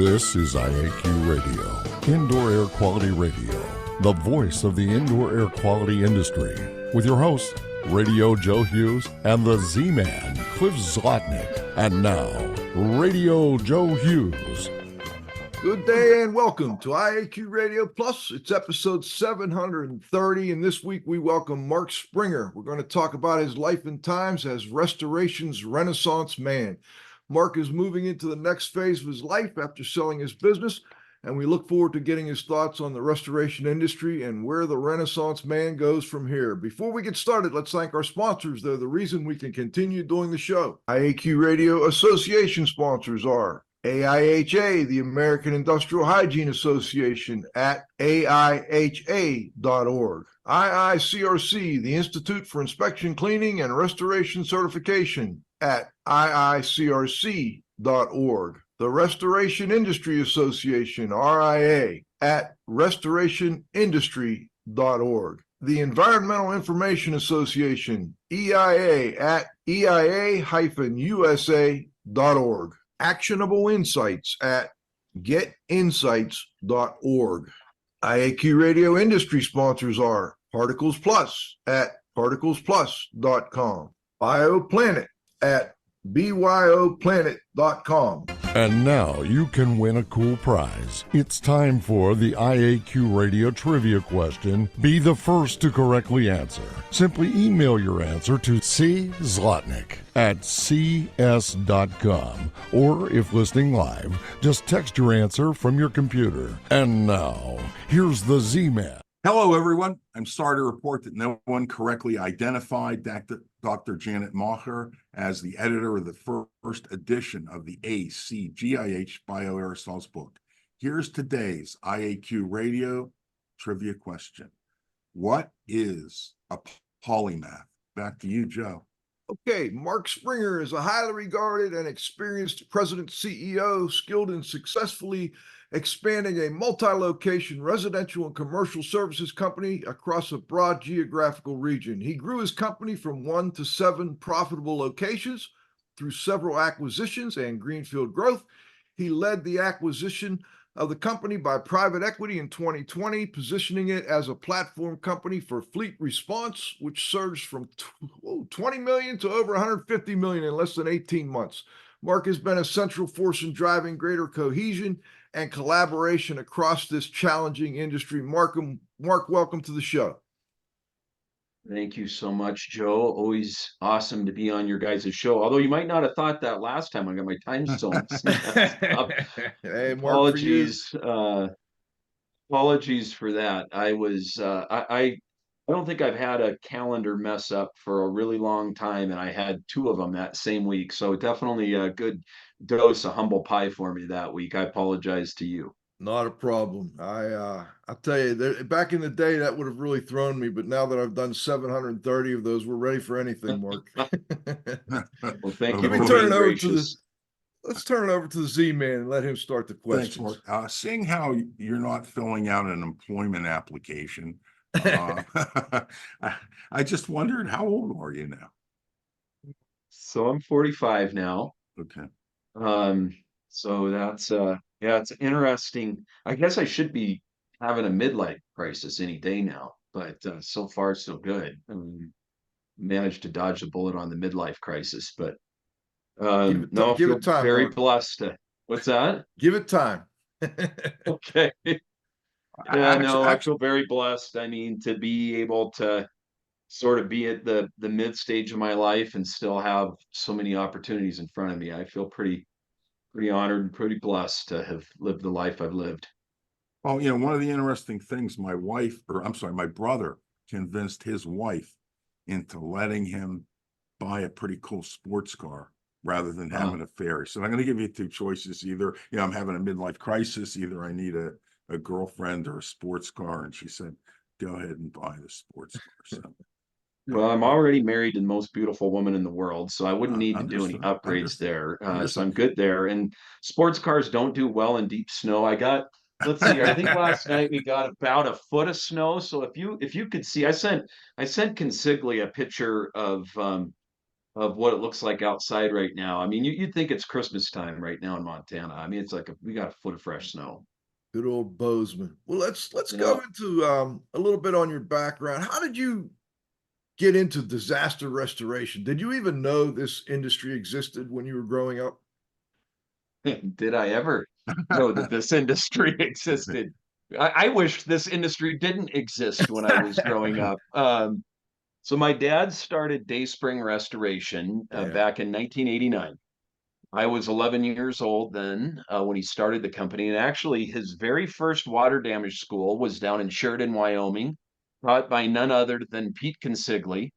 This is IAQ Radio, Indoor Air Quality Radio, the voice of the indoor air quality industry, with your hosts, Radio Joe Hughes and the Z-Man, Cliff Zlotnick. And now, Radio Joe Hughes. Good day and welcome to IAQ Radio Plus. It's episode 730, and this week we welcome Mark Springer. We're going to talk about his life and times as restoration's Renaissance man. Mark is moving into the next phase of his life after selling his business, and we look forward to getting his thoughts on the restoration industry and where the Renaissance man goes from here. Before we get started, let's thank our sponsors. They're the reason we can continue doing the show. IAQ Radio Association sponsors are AIHA, the American Industrial Hygiene Association, at AIHA.org. IICRC, the Institute for Inspection, Cleaning, and Restoration Certification, at IICRC.org. The Restoration Industry Association, RIA, at restorationindustry.org. The Environmental Information Association, EIA, at EIA-USA.org. Actionable Insights at getinsights.org. IAQ Radio industry sponsors are Particles Plus at particlesplus.com, BioPlanet at byoplanet.com. And now you can win a cool prize. It's time for the IAQ Radio Trivia question. Be the first to correctly answer. Simply email your answer to czlotnick at cs.com, or if listening live, just text your answer from your computer. And now, here's the Z-Man. Hello, everyone. I'm sorry to report that no one correctly identified Dr. Janet Macher as the editor of the first edition of the ACGIH Bioaerosols book. Here's today's IAQ Radio Trivia question. What is a polymath? Back to you, Joe. Okay, Mark Springer is a highly regarded and experienced president CEO, skilled in successfully expanding a multi-location residential and commercial services company across a broad geographical region. He grew his company from 1 to 7 profitable locations through several acquisitions and greenfield growth. He led the acquisition of the company by private equity in 2020, positioning it as a platform company for fleet response, which surged from 20 million to over 150 million in less than 18 months. Mark has been a central force in driving greater cohesion and collaboration across this challenging industry. Mark, welcome to the show. Thank you so much, Joe. Always awesome to be on your guys' show. Although you might not have thought that last time I got my time zones. Hey, apologies. Apologies for that. I don't think I've had a calendar mess up for a really long time, and I had 2 of them that same week. So definitely a good dose of humble pie for me that week. I apologize to you. Not a problem. I'll tell you, back in the day, that would have really thrown me. But now that I've done 730 of those, we're ready for anything, Mark. Well, thank you. Let's turn it over to the Z-Man and let him start the questions. Thanks, Mark. Seeing how you're not filling out an employment application, I just wondered, how old are you now? So I'm 45 now. Okay. So that's yeah, it's interesting. I guess I should be having a midlife crisis any day now, but so far so good. Managed to dodge the bullet on the midlife crisis, but give it time. Very Mark. blessed. What's that? Give it time. Okay. I feel very blessed. I mean, to be able to sort of be at the mid stage of my life and still have so many opportunities in front of me. I feel pretty honored and pretty blessed to have lived the life I've lived. Well, one of the interesting things, my brother convinced his wife into letting him buy a pretty cool sports car rather than having a Ferrari. So I'm going to give you 2 choices. Either, I'm having a midlife crisis. Either I need a girlfriend or a sports car. And she said, go ahead and buy the sports car. So. Well, I'm already married to the most beautiful woman in the world, so I wouldn't need to do any upgrades there. So I'm good there. And sports cars don't do well in deep snow. Let's see, I think last night we got about a foot of snow. So if you could see, I sent Consigli a picture of of what it looks like outside right now. I mean, you'd think it's Christmas time right now in Montana. I mean, it's like we got a foot of fresh snow. Good old Bozeman. Well, let's go Yeah. into a little bit on your background. How did you get into disaster restoration? Did you even know this industry existed when you were growing up? Did I ever know that this industry existed? I wish this industry didn't exist when I was growing up. So my dad started Dayspring Restoration Yeah. back in 1989. I was 11 years old then when he started the company. And actually, his very first water damage school was down in Sheridan, Wyoming, taught by none other than Pete Consigli.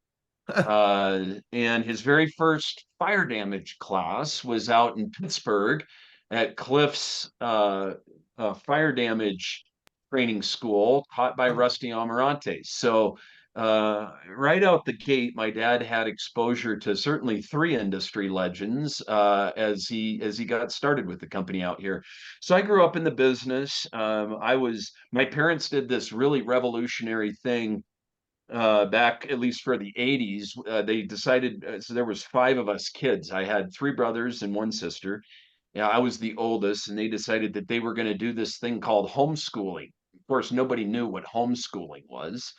And his very first fire damage class was out in Pittsburgh at Cliff's fire damage training school, taught by Rusty Amarante. So, right out the gate, my dad had exposure to certainly three industry legends as he got started with the company out here. So I grew up in the business. My parents did this really revolutionary thing back at least for the 80s. They decided, so there was five of us kids. I had three brothers and one sister. Yeah, I was the oldest, and they decided that they were going to do this thing called homeschooling. Of course, nobody knew what homeschooling was.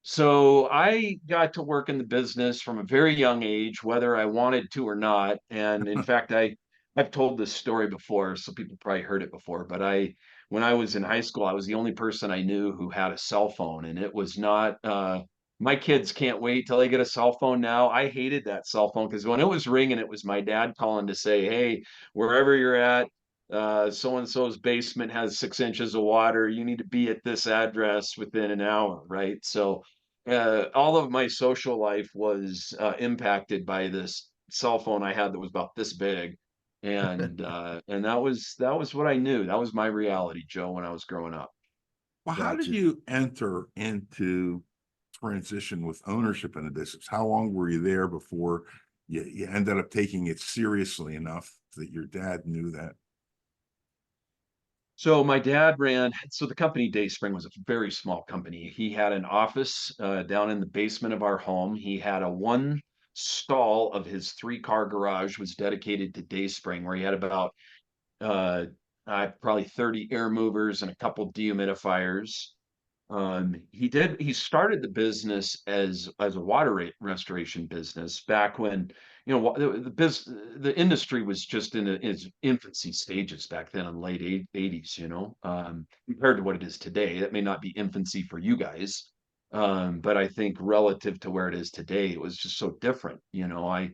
So I got to work in the business from a very young age, whether I wanted to or not. And in fact, I've told this story before, so people probably heard it before. But when I was in high school, I was the only person I knew who had a cell phone, and it was not. My kids can't wait till they get a cell phone now. I hated that cell phone because when it was ringing, it was my dad calling to say, "Hey, wherever you're at, so and so's basement has 6 inches of water. You need to be at this address within an hour," right? So all of my social life was impacted by this cell phone I had that was about this big, and that was what I knew. That was my reality, Joe, when I was growing up. Well, how did Gotcha. you enter into transition with ownership in the business? How long were you there before you ended up taking it seriously enough that your dad knew that? So my dad so the company Dayspring was a very small company. He had an office down in the basement of our home. He had a one stall of his three-car garage was dedicated to Dayspring, where he had about uh, probably 30 air movers and a couple dehumidifiers. He started the business as a restoration business back when, the industry was just in its infancy stages back then in late 80s, compared to what it is today. That may not be infancy for you guys, but I think relative to where it is today, it was just so different. I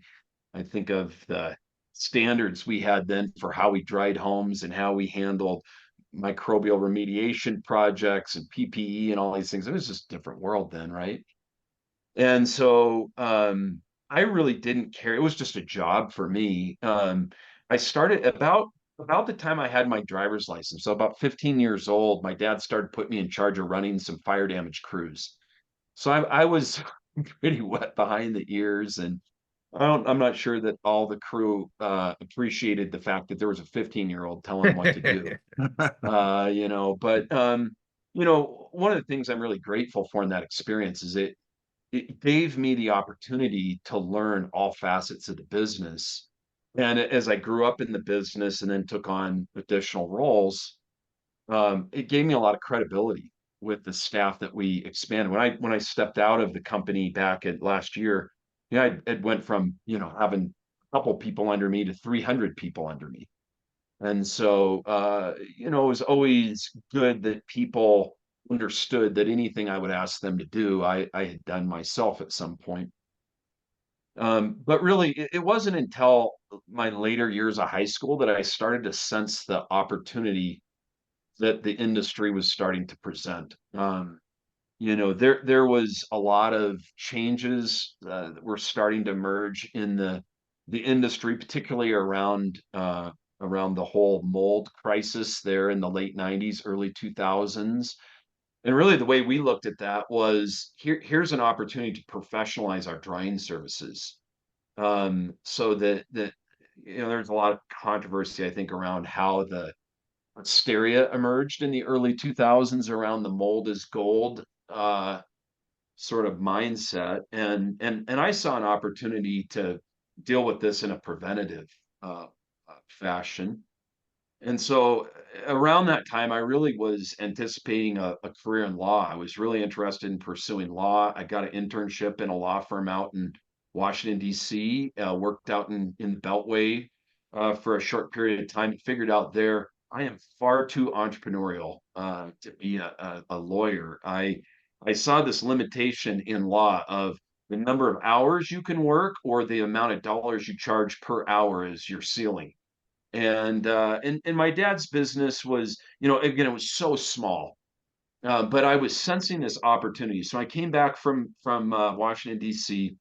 think of the standards we had then for how we dried homes and how we handled microbial remediation projects and PPE and all these things. It was just a different world then, right? And so I really didn't care. It was just a job for me. I started about the time I had my driver's license. So about 15 years old, my dad started putting me in charge of running some fire damage crews. So I was pretty wet behind the ears, and I'm not sure that all the crew appreciated the fact that there was a 15-year-old telling them what to do. But one of the things I'm really grateful for in that experience is it gave me the opportunity to learn all facets of the business. And as I grew up in the business and then took on additional roles, it gave me a lot of credibility with the staff that we expanded. When I stepped out of the company back at last year, it went from having a couple people under me to 300 people under me. And so it was always good that people understood that anything I would ask them to do, I had done myself at some point. But really, it wasn't until my later years of high school that I started to sense the opportunity that the industry was starting to present. There was a lot of changes that were starting to emerge in the industry, particularly around the whole mold crisis there in the late 90s, early 2000s. And really the way we looked at that was here's an opportunity to professionalize our drying services. So that there's a lot of controversy, I think, around how the hysteria emerged in the early 2000s around the mold is gold sort of mindset, and I saw an opportunity to deal with this in a preventative uh, fashion. And so around that time, I really was anticipating a career in law. I was really interested in pursuing law. I got an internship in a law firm out in Washington, D.C., worked out in the Beltway for a short period of time, figured out there I am far too entrepreneurial to be a lawyer. I saw this limitation in law of the number of hours you can work or the amount of dollars you charge per hour as your ceiling. And my dad's business was, again, it was so small, but I was sensing this opportunity. So I came back from Washington D.C.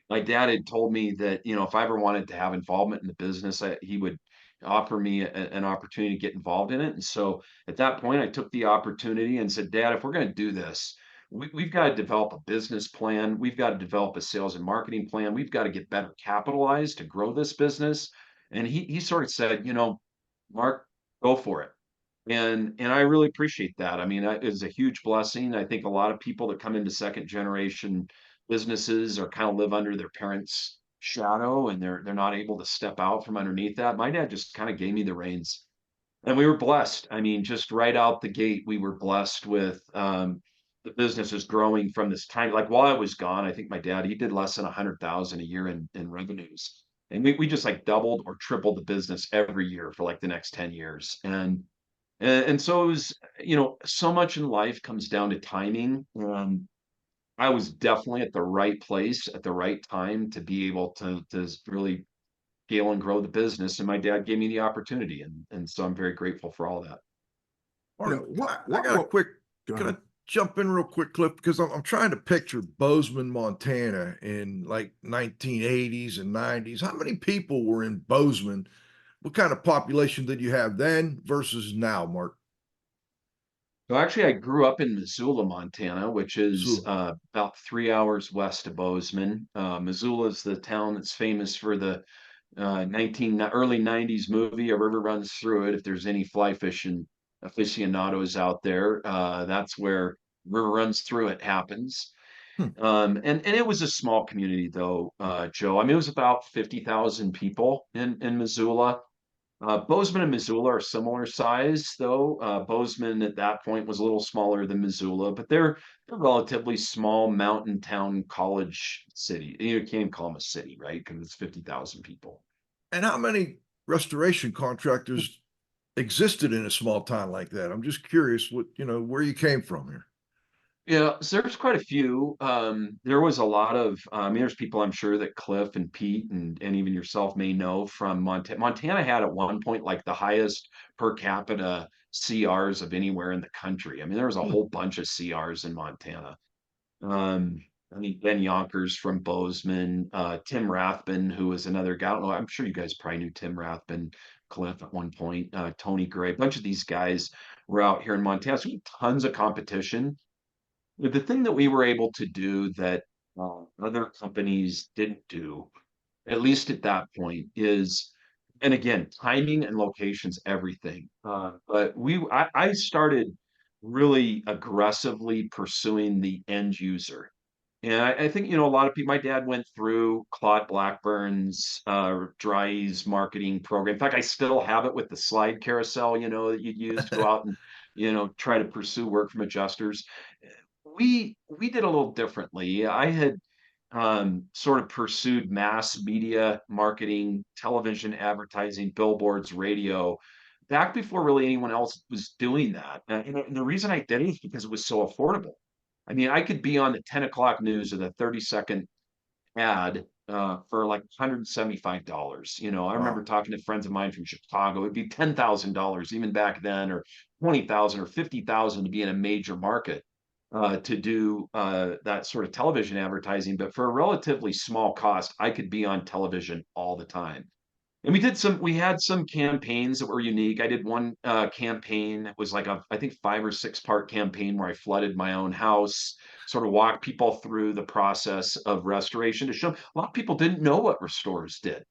My dad had told me that, if I ever wanted to have involvement in the business, he would offer me an opportunity to get involved in it. And so at that point, I took the opportunity and said, Dad, if we're going to do this, we've got to develop a business plan. We've got to develop a sales and marketing plan. We've got to get better capitalized to grow this business. And he sort of said, Mark, go for it. And I really appreciate that. I mean, it's a huge blessing. I think a lot of people that come into second generation businesses or kind of live under their parents' shadow, and they're not able to step out from underneath that. My dad just kind of gave me the reins, and we were blessed. I mean, just right out the gate, we were blessed with the business is growing from this time. Like while I was gone, I think my dad, he did less than 100,000 a year in revenues. And we just like doubled or tripled the business every year for like the next 10 years. And so it was, so much in life comes down to timing. I was definitely at the right place at the right time to be able to really scale and grow the business. And my dad gave me the opportunity. And so I'm very grateful for all that. Mark, I got a quick, can I jump in real quick, Cliff? Because I'm trying to picture Bozeman, Montana in like 1980s and 90s. How many people were in Bozeman? What kind of population did you have then versus now, Mark? So actually, I grew up in Missoula, Montana, which is So, about 3 hours west of Bozeman. Missoula is the town that's famous for the early 90s movie, A River Runs Through It. If there's any fly fishing aficionados out there, that's where River Runs Through It happens. hmm. And it was a small community though, Joe. I mean, it was about 50,000 people in Missoula. Bozeman and Missoula are similar size, though. Bozeman at that point was a little smaller than Missoula, but they're relatively small mountain town college city. You can't even call them a city, right? Because it's 50,000 people. And how many restoration contractors existed in a small town like that? I'm just curious where you came from here. Yeah, so there's quite a few. There was a lot of, I mean, there's people I'm sure that Cliff and Pete and even yourself may know from Montana. Montana had at one point like the highest per capita CRs of anywhere in the country. I mean, there was a Hmm. whole bunch of CRs in Montana. Um, I mean, Ben Yonkers from Bozeman, Tim Rathbun, who was another guy. I don't know, I'm sure you guys probably knew Tim Rathbun, Cliff at one point, Tony Gray, a bunch of these guys were out here in Montana. So we had tons of competition. The thing that we were able to do that other companies didn't do, at least at that point, is, and again, timing and location's everything. But I started really aggressively pursuing the end user. And I think, a lot of people, my dad went through Claude Blackburn's Dry's marketing program. In fact, I still have it with the slide carousel, that you'd use to go out and, try to pursue work from adjusters. We did a little differently. I had sort of pursued mass media marketing, television advertising, billboards, radio, back before really anyone else was doing that. And the reason I did it is because it was so affordable. I mean, I could be on the 10 o'clock news with a 30-second ad for like $175. I remember Wow. talking to friends of mine from Chicago. It'd be $10,000 even back then, or 20,000 or 50,000 to be in a major market to do that sort of television advertising. But for a relatively small cost, I could be on television all the time. And we had some campaigns that were unique. I did one campaign that was like I think 5 or 6 part campaign where I flooded my own house, sort of walked people through the process of restoration to show them. A lot of people didn't know what restorers did.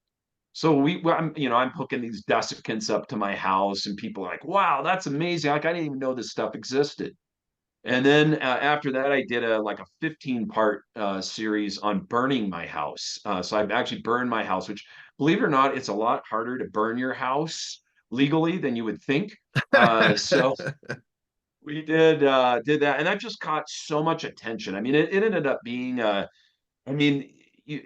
So I'm hooking these desiccants up to my house and people are like, wow, that's amazing. Like I didn't even know this stuff existed. And then after that, I did a 15-part series on burning my house. So I've actually burned my house, which, believe it or not, it's a lot harder to burn your house legally than you would think. So we did that, and that just caught so much attention. I mean, it ended up being I mean,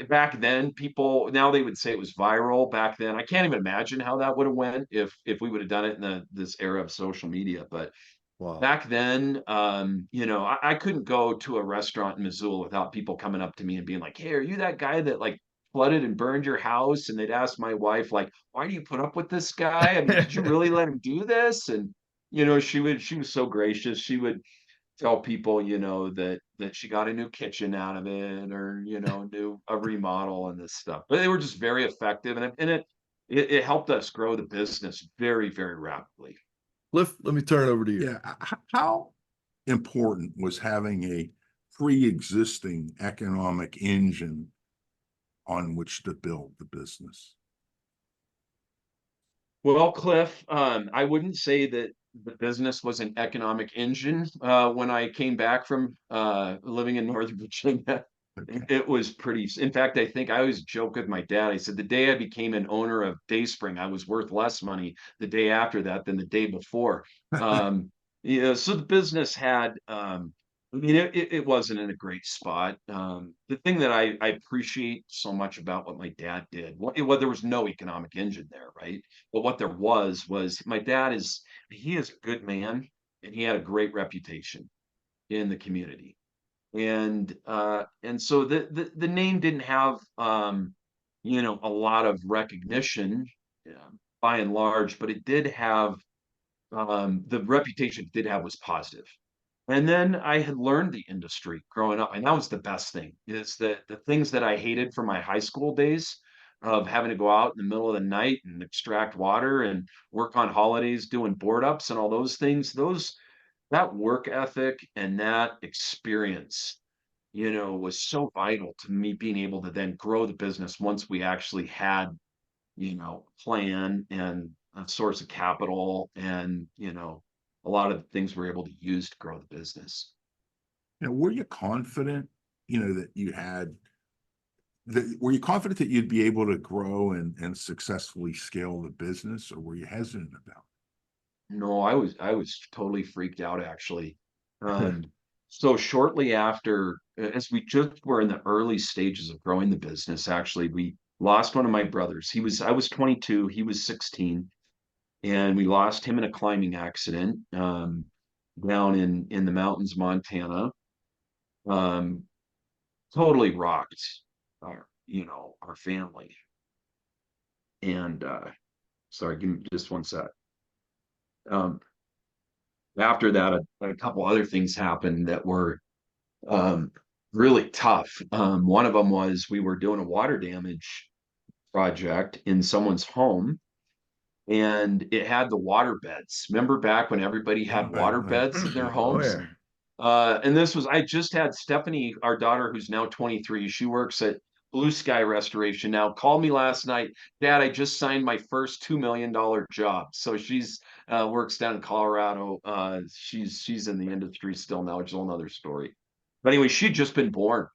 back then, people now they would say it was viral. Back then, I can't even imagine how that would have went if we would have done it in this era of social media. But Wow. back then, I couldn't go to a restaurant in Missoula without people coming up to me and being like, "Hey, are you that guy that like flooded and burned your house?" And they'd ask my wife, like, "Why do you put up with this guy? I mean, did you really let him do this?" And she was so gracious. She would tell people, that she got a new kitchen out of it, or new a remodel and this stuff. But they were just very effective, and it helped us grow the business very, very rapidly. Cliff, let me turn it over to you. Yeah. How important was having a pre-existing economic engine on which to build the business? Well, Cliff, I wouldn't say that the business was an economic engine when I came back from living in Northern Virginia. Okay. It was pretty. In fact, I think I always joke with my dad. I said the day I became an owner of Dayspring, I was worth less money the day after that than the day before. So the business had. I mean, it wasn't in a great spot. The thing that I appreciate so much about what my dad did, there was no economic engine there, right? But what there was my dad he is a good man, and he had a great reputation in the community. And so the name didn't have a lot of recognition, by and large, but it did have the reputation it did have was positive. And then I had learned the industry growing up, and that was the best thing, is that the things that I hated from my high school days of having to go out in the middle of the night and extract water and work on holidays doing board ups and all those things, that work ethic and that experience, was so vital to me being able to then grow the business once we actually had, plan and a source of capital and, a lot of the things we're able to use to grow the business. Were you confident, that were you confident that you'd be able to grow and successfully scale the business, or were you hesitant about No, I was totally freaked out actually. it? So shortly after, as we just were in the early stages of growing the business, actually, we lost one of my brothers. I was 22, he was 16, and we lost him in a climbing accident down in the mountains, Montana. Um, Totally rocked our family. And sorry, give me just one sec. Um, After that, a couple other things happened that were um, really tough. One of them was we were doing a water damage project in someone's home, and it had the water beds. Remember back when everybody had water beds in their Oh, homes? yeah. And I just had Stephanie, our daughter, who's now 23. She works at Blue Sky Restoration now. Called me last night, Dad. I just signed my first $2 million job. So she's works down in Colorado. She's in the industry still now, which is a whole nother story. But anyway, she'd just been born,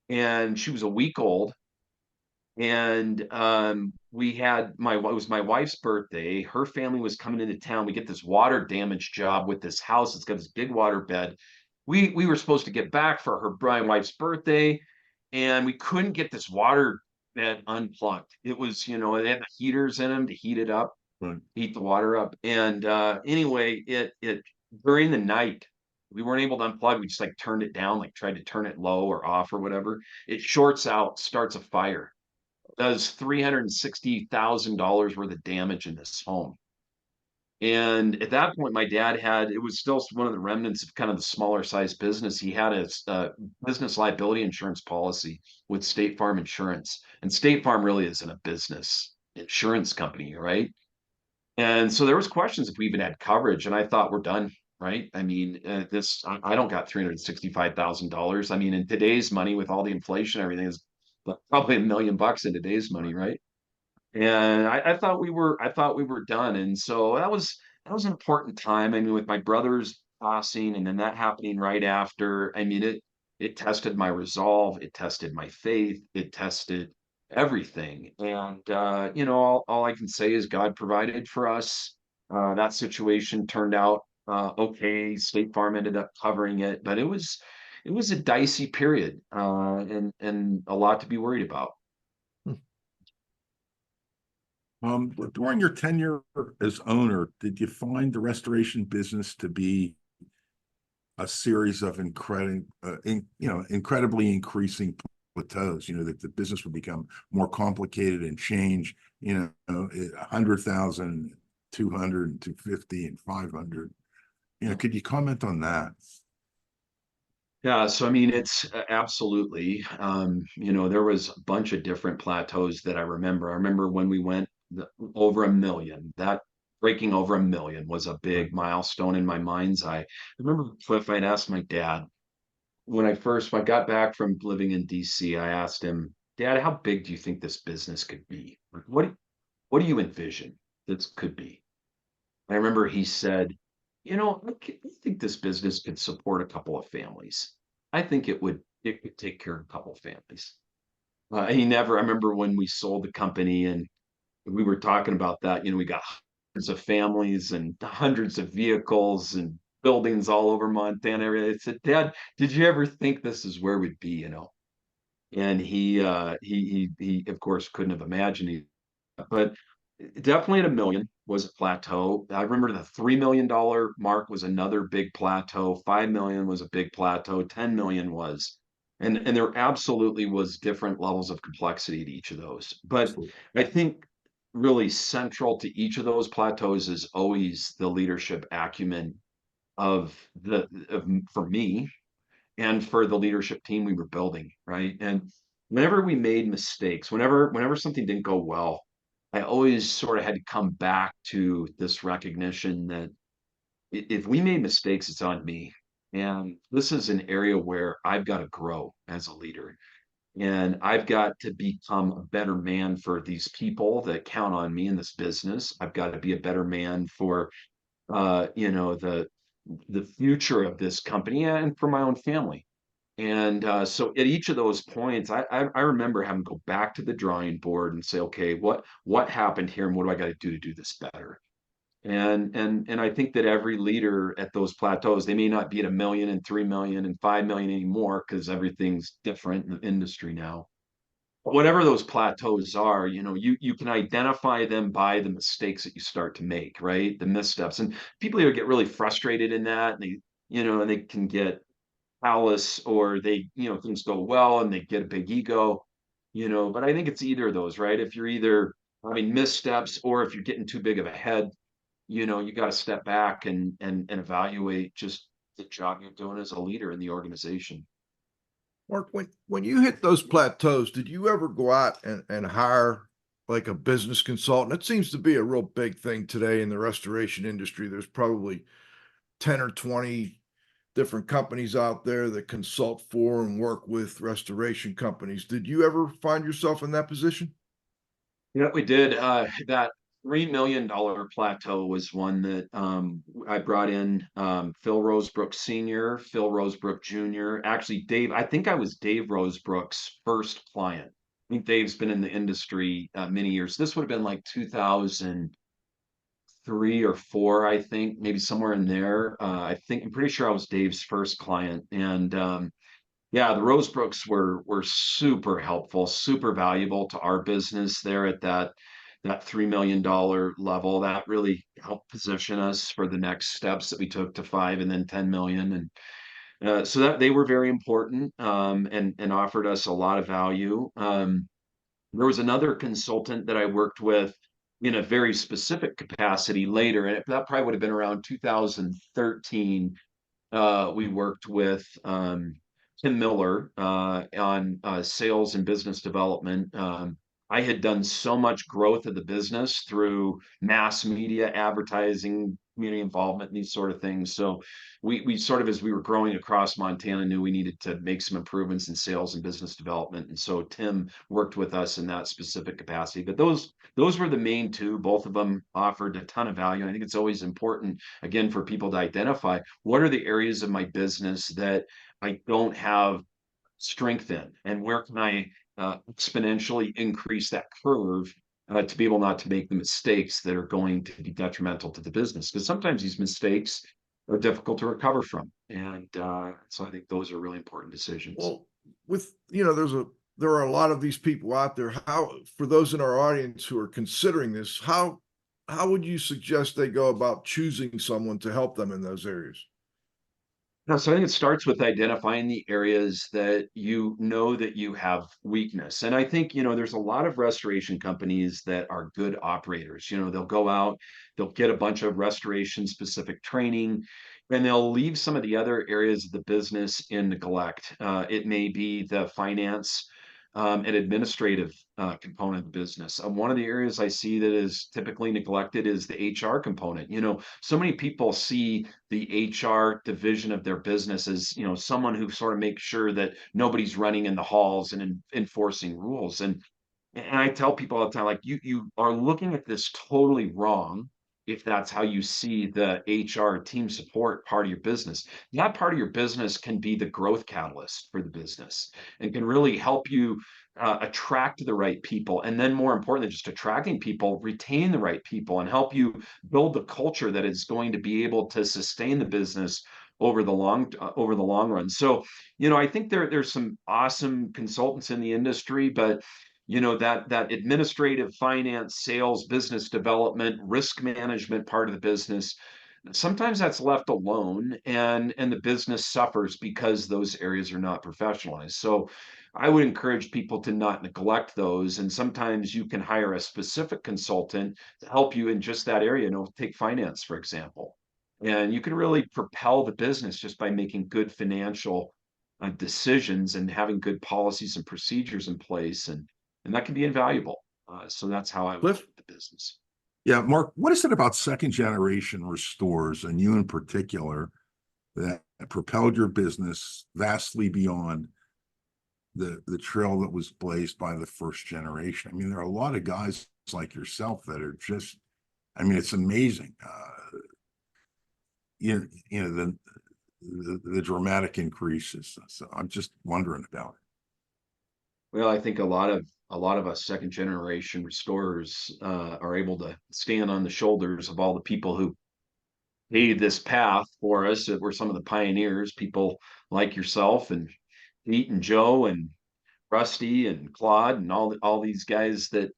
and she was a week old. And it was my wife's birthday. Her family was coming into town. We get this water damage job with this house. It's got this big water bed. We were supposed to get back for my wife's birthday, and we couldn't get this water bed unplugged. It was, they had the heaters in them to heat it up, Right. heat the water up. And anyway, it during the night, we weren't able to unplug. We just like turned it down, like tried to turn it low or off or whatever. It shorts out, starts a fire, does $360,000 worth of damage in this home. And at that point, my dad it was still one of the remnants of kind of the smaller size business. He had a business liability insurance policy with State Farm Insurance. And State Farm really isn't a business insurance company, right? And so there was questions if we even had coverage. And I thought, we're done, right? I mean, I don't got $365,000. I mean, in today's money, with all the inflation, everything is probably $1 million in today's money, right? And I thought we were done. And so that was an important time. I mean, with my brothers passing and then that happening right after, I mean, it tested my resolve, it tested my faith, it tested everything. And all I can say is God provided for us. That situation turned out okay. State Farm ended up covering it, but it was a dicey period, and a lot to be worried about. During your tenure as owner, did you find the restoration business to be a series of incredibly increasing plateaus? That the business would become more complicated and change. 100,000, 200, and 250, and 500. Could you comment on that? Yeah, so I mean, it's absolutely, there was a bunch of different plateaus that I remember. I remember when we went over a million, that breaking over a million was a big milestone in my mind's eye. I remember, Cliff, I'd asked my dad when I got back from living in DC, I asked him, Dad, how big do you think this business could be? Like, what do you envision this could be? I remember he said, I think this business could support a couple of families. I think it could take care of a couple of families. I remember when we sold the company and we were talking about that, we got hundreds of families and hundreds of vehicles and buildings all over Montana area. I said, Dad, did you ever think this is where we'd be? And he of course couldn't have imagined it, but definitely at a million was a plateau. I remember the $3 million mark was another big plateau. 5 million was a big plateau. 10 million was, and there absolutely was different levels of complexity to each of those. But I think really central to each of those plateaus is always the leadership acumen for me and for the leadership team we were building, right? And whenever we made mistakes, whenever something didn't go well, I always sort of had to come back to this recognition that if we made mistakes, it's on me. And this is an area where I've got to grow as a leader. And I've got to become a better man for these people that count on me in this business. I've got to be a better man for the future of this company and for my own family. And so at each of those points, I remember having to go back to the drawing board and say, okay, what happened here, and what do I got to do this better? And I think that every leader at those plateaus, they may not be at a million and 3 million and 5 million anymore because everything's different in the industry now. But whatever those plateaus are, you can identify them by the mistakes that you start to make, right? The missteps. And people either get really frustrated in that, and they can get callous, or things go well and they get a big ego. But I think it's either of those, right? If you're either having missteps or if you're getting too big of a head, you got to step back and evaluate just the job you're doing as a leader in the organization. Mark, when you hit those plateaus, did you ever go out and hire like a business consultant? It seems to be a real big thing today in the restoration industry. There's probably 10 or 20 different companies out there that consult for and work with restoration companies. Did you ever find yourself in that position? Yeah, we did. That $3 million plateau was one that I brought in Phil Rosebrook Sr., Phil Rosebrook Jr. Actually, Dave, I think I was Dave Rosebrook's first client. I think Dave's been in the industry many years. This would have been like 2003 or four, I think, maybe somewhere in there. I'm pretty sure I was Dave's first client. And yeah, the Rosebrooks were super helpful, super valuable to our business there at that $3 million level. That really helped position us for the next steps that we took to 5 and then 10 million. And so that they were very important, and offered us a lot of value. There was another consultant that I worked with in a very specific capacity later, and that probably would have been around 2013. We worked with Tim Miller on sales and business development. I had done so much growth of the business through mass media advertising, community involvement and these sort of things. So we sort of, as we were growing across Montana, knew we needed to make some improvements in sales and business development. And so Tim worked with us in that specific capacity. But those were the main two. Both of them offered a ton of value. And I think it's always important, again, for people to identify what are the areas of my business that I don't have strength in, and where can I exponentially increase that curve to be able not to make the mistakes that are going to be detrimental to the business. Because sometimes these mistakes are difficult to recover from, and so I think those are really important decisions. Well, with there are a lot of these people out there. How, for those in our audience who are considering this, how would you suggest they go about choosing someone to help them in those areas? No, so I think it starts with identifying the areas that you know that you have weakness. And I think, there's a lot of restoration companies that are good operators. They'll go out, they'll get a bunch of restoration specific training, and they'll leave some of the other areas of the business in neglect. It may be the finance and administrative component of the business. One of the areas I see that is typically neglected is the HR component. So many people see the HR division of their business as, someone who sort of makes sure that nobody's running in the halls and enforcing rules. And I tell people all the time, like, you are looking at this totally wrong if that's how you see the HR team support part of your business. That part of your business can be the growth catalyst for the business and can really help you attract the right people. And then more important than just attracting people, retain the right people and help you build the culture that is going to be able to sustain the business over the long run. So, I think there's some awesome consultants in the industry, but that administrative, finance, sales, business development, risk management part of the business, sometimes that's left alone, and the business suffers because those areas are not professionalized. So I would encourage people to not neglect those, and sometimes you can hire a specific consultant to help you in just that area. Take finance, for example, and you can really propel the business just by making good financial decisions and having good policies and procedures in place, and that can be invaluable. So that's how I would Cliff? look at the business. Yeah, Mark, what is it about second generation restores, and you in particular, that propelled your business vastly beyond the trail that was blazed by the first generation? I mean, there are a lot of guys like yourself that are just, I mean, it's amazing. The dramatic increases. So I'm just wondering about it. Well, I think a lot of us second generation restorers are able to stand on the shoulders of all the people who paved this path for us. That were some of the pioneers, people like yourself and Pete and Joe and Rusty and Claude and all these guys that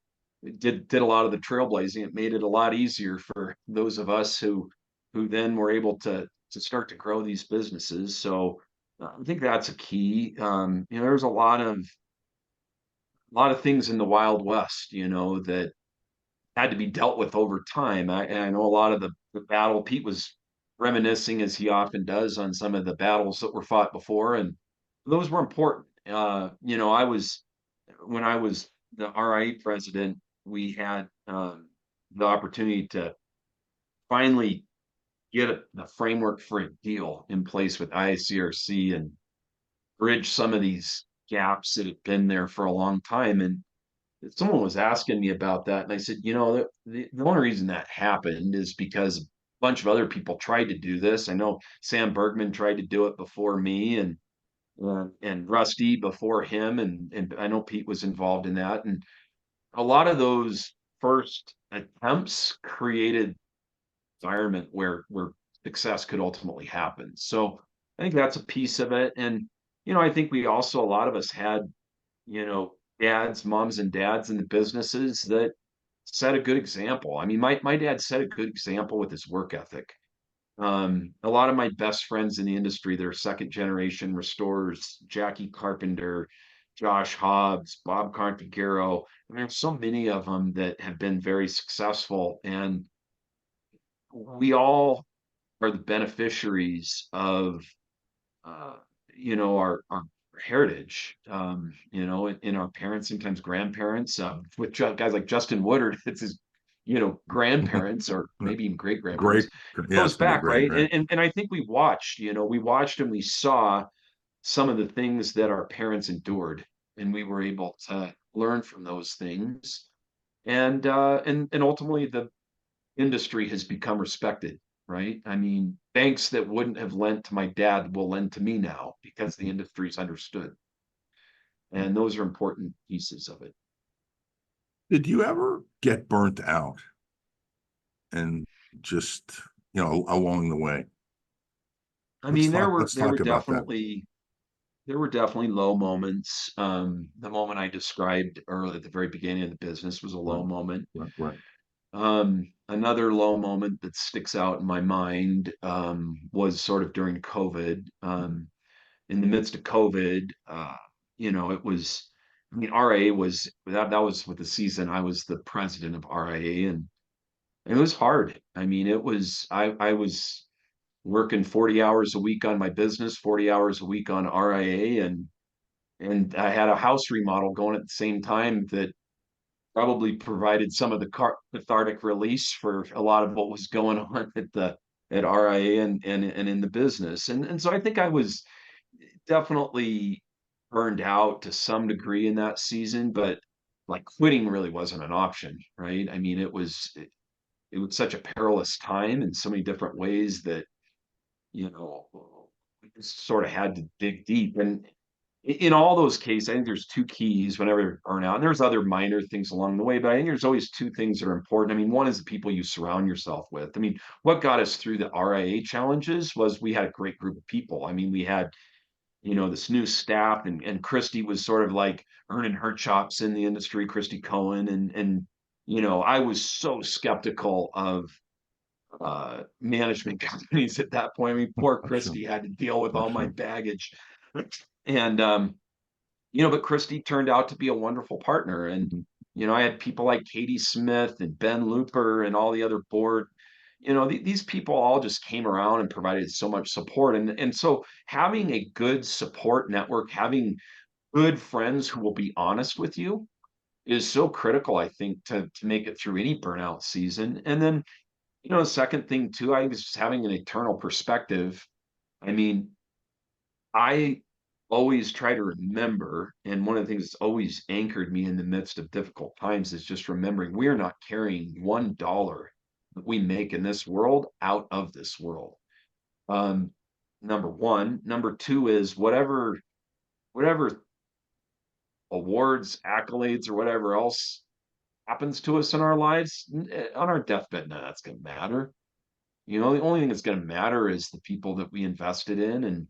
did a lot of the trailblazing. It made it a lot easier for those of us who then were able to start to grow these businesses. So I think that's a key. There's a lot of things in the Wild West, that had to be dealt with over time. I know a lot of the battle. Pete was reminiscing, as he often does, on some of the battles that were fought before, and those were important. When I was the RIA president, we had the opportunity to finally get the framework for a deal in place with ICRC and bridge some of these gaps that had been there for a long time. And someone was asking me about that, and I said, the only reason that happened is because a bunch of other people tried to do this. I know Sam Bergman tried to do it before me, and Rusty before him, and I know Pete was involved in that. And a lot of those first attempts created environment where success could ultimately happen. So I think that's a piece of it. And I think we also, a lot of us had, moms and dads in the businesses that set a good example. I mean, my dad set a good example with his work ethic. A lot of my best friends in the industry, they're second generation restorers: Jackie Carpenter, Josh Hobbs, Bob Carpagero. I mean, there's so many of them that have been very successful, and we all are the beneficiaries of our heritage, in our parents, sometimes grandparents, with guys like Justin Woodard. It's his grandparents or maybe even great Great, grandparents. It yeah, goes some of the back, great, right? great. And I think we watched and we saw some of the things that our parents endured, and we were able to learn from those things. And ultimately the industry has become respected, right? I mean, banks that wouldn't have lent to my dad will lend to me now because the industry's understood. And those are important pieces of it. Did you ever get burnt out and just, along the way? I mean, Let's there were talk about that. definitely low moments. The moment I described early at the very beginning of the business was a low Right, moment. right. Another low moment that sticks out in my mind was sort of during COVID. In the midst of COVID, it was, I mean, RIA was that was with the season. I was the president of RIA, and it was hard. I mean, I was working 40 hours a week on my business, 40 hours a week on RIA, and I had a house remodel going at the same time that probably provided some of the cathartic release for a lot of what was going on at RIA and in the business. And so I think I was definitely burned out to some degree in that season, but like quitting really wasn't an option, right? I mean, it was such a perilous time in so many different ways that, you know, we just sort of had to dig deep. And in all those cases, I think there's two keys whenever you burn out, and there's other minor things along the way, but I think there's always two things that are important. I mean, one is the people you surround yourself with. I mean, what got us through the RIA challenges was we had a great group of people. I mean, we had, this new staff, and Christy was sort of like earning her chops in the industry, Christy Cohen. I was so skeptical of management companies at that point. I mean, poor I'm sure. Christy had to deal with I'm all my sure. baggage. And but Christy turned out to be a wonderful partner. And, Mhm. I had people like Katie Smith and Ben Looper and all the other board. These people all just came around and provided so much support. And so having a good support network, having good friends who will be honest with you is so critical, I think, to make it through any burnout season. And then, the second thing too, I think is just having an eternal perspective. I mean, I always try to remember, and one of the things that's always anchored me in the midst of difficult times is just remembering we are not carrying $1 that we make in this world out of this world. Um, Number one. Number two is whatever awards, accolades, or whatever else happens to us in our lives on our deathbed, none of that's going to matter. The only thing that's going to matter is the people that we invested in and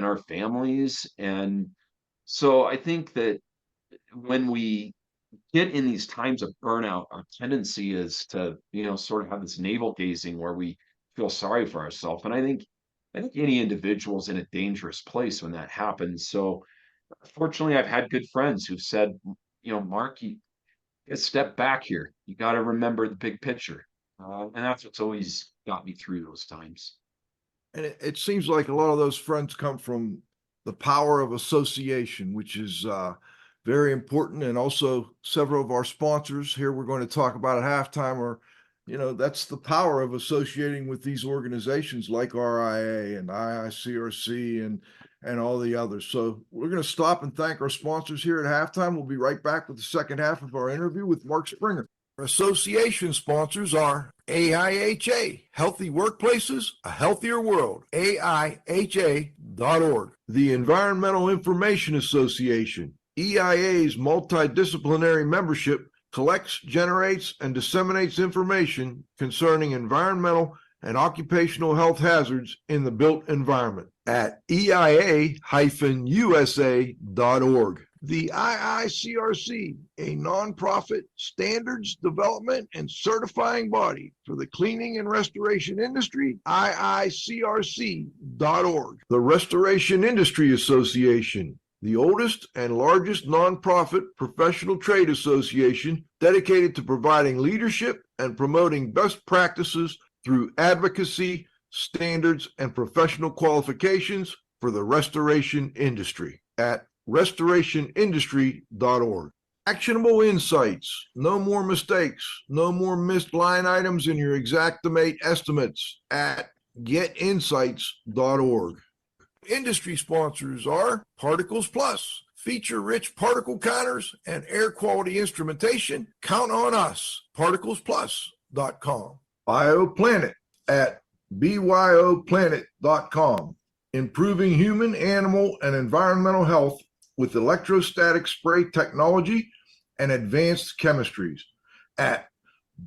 our families. And so I think that when we get in these times of burnout, our tendency is to, sort of have this navel gazing where we feel sorry for ourselves. And I think any individual is in a dangerous place when that happens. So fortunately, I've had good friends who've said, Mark, you gotta step back here. You got to remember the big picture. And that's what's always got me through those times. And it seems like a lot of those friends come from the power of association, which is very important. And also, several of our sponsors here we're going to talk about at halftime are, that's the power of associating with these organizations like RIA and IICRC and all the others. So we're going to stop and thank our sponsors here at halftime. We'll be right back with the second half of our interview with Mark Springer. Our association sponsors are AIHA, Healthy Workplaces, A Healthier World, AIHA.org. The Environmental Information Association, EIA's multidisciplinary membership collects, generates, and disseminates information concerning environmental and occupational health hazards in the built environment at EIA-USA.org. The IICRC, a nonprofit standards development and certifying body for the cleaning and restoration industry, IICRC.org. The Restoration Industry Association, the oldest and largest nonprofit professional trade association dedicated to providing leadership and promoting best practices through advocacy, standards, and professional qualifications for the restoration industry at restorationindustry.org. Actionable insights, no more mistakes, no more missed line items in your Xactimate estimates at getinsights.org. Industry sponsors are Particles Plus, feature-rich particle counters and air quality instrumentation. Count on us, particlesplus.com. BioPlanet at byoplanet.com, improving human, animal, and environmental health with electrostatic spray technology and advanced chemistries at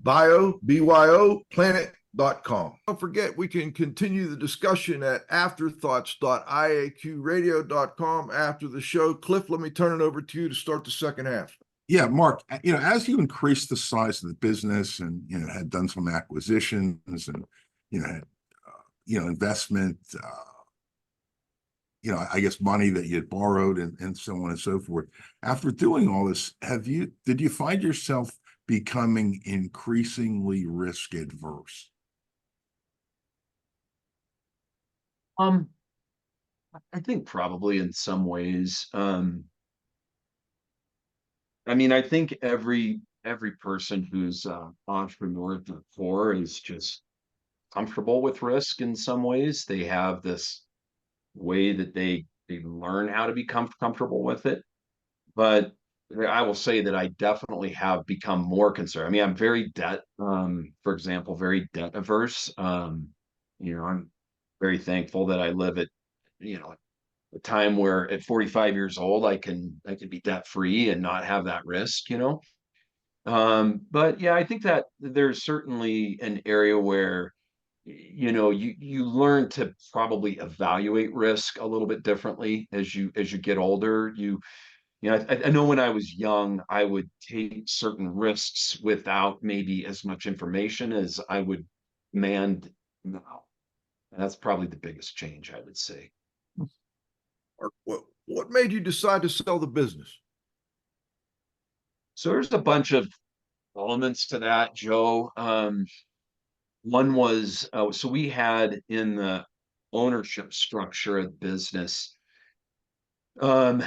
byoplanet.com. Don't forget, we can continue the discussion at afterthoughts.iaqradio.com after the show. Cliff, let me turn it over to you to start the second half. Yeah, Mark, as you increase the size of the business and, had done some acquisitions and, had, investment, I guess money that you had borrowed and so on and so forth. After doing all this, did you find yourself becoming increasingly risk adverse? I think probably in some ways. I think every person who's entrepreneur at their core is just comfortable with risk in some ways. They have this way that they learn how to be comfortable with it. But I will say that I definitely have become more concerned. I'm very for example, very debt averse. I'm very thankful that I live at, a time where at 45 years old, I can be debt free and not have that risk, But yeah, I think that there's certainly an area where you learn to probably evaluate risk a little bit differently as you get older. I know when I was young, I would take certain risks without maybe as much information as I would demand now. And that's probably the biggest change, I would say. What made you decide to sell the business? So there's a bunch of elements to that, Joe. One was, so we had in the ownership structure of the business, um,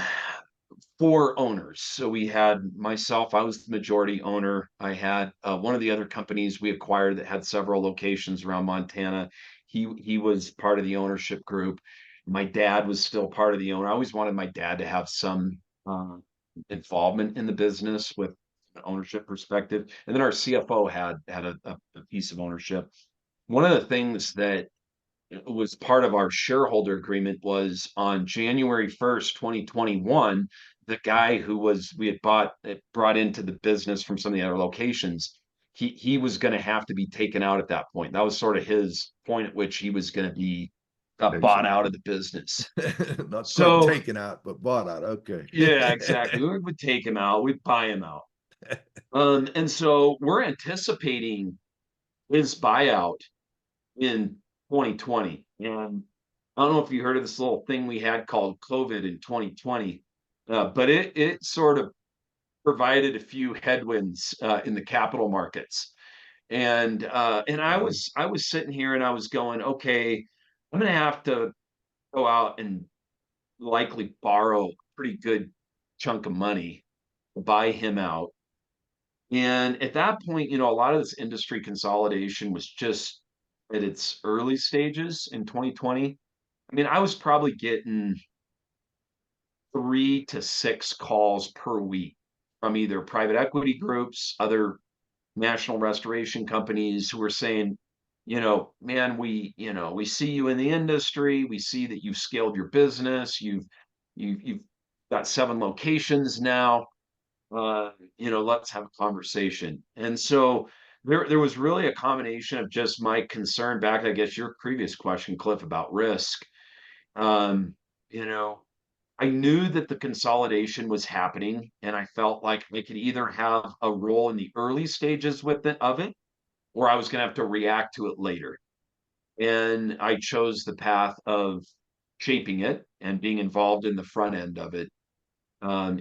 4 owners. So we had myself, I was the majority owner. I had one of the other companies we acquired that had several locations around Montana. He was part of the ownership group. My dad was still part of the owner. I always wanted my dad to have some involvement in the business with an ownership perspective. And then our CFO had a piece of ownership. One of the things that was part of our shareholder agreement was on January 1st, 2021, the guy who we had brought into the business from some of the other locations, he was going to have to be taken out at that point. That was sort of his point at which he was going to be bought out of the business. Not so taken out, but bought out. Okay. Yeah, exactly. We would take him out. We'd buy him out. And so we're anticipating his buyout in 2020. And I don't know if you heard of this little thing we had called COVID in 2020, but it sort of provided a few headwinds in the capital markets. And I was sitting here and I was going, okay, I'm going to have to go out and likely borrow a pretty good chunk of money to buy him out. And at that point, a lot of this industry consolidation was just at its early stages in 2020. I was probably getting 3 to 6 calls per week from either private equity groups, other national restoration companies who were saying, man, we see you in the industry. We see that you've scaled your business. You've got 7 locations now. Let's have a conversation. And so there was really a combination of just my concern back, I guess, your previous question, Cliff, about risk. I knew that the consolidation was happening, and I felt like I could either have a role in the early stages of it, or I was going to have to react to it later. And I chose the path of shaping it and being involved in the front end of it when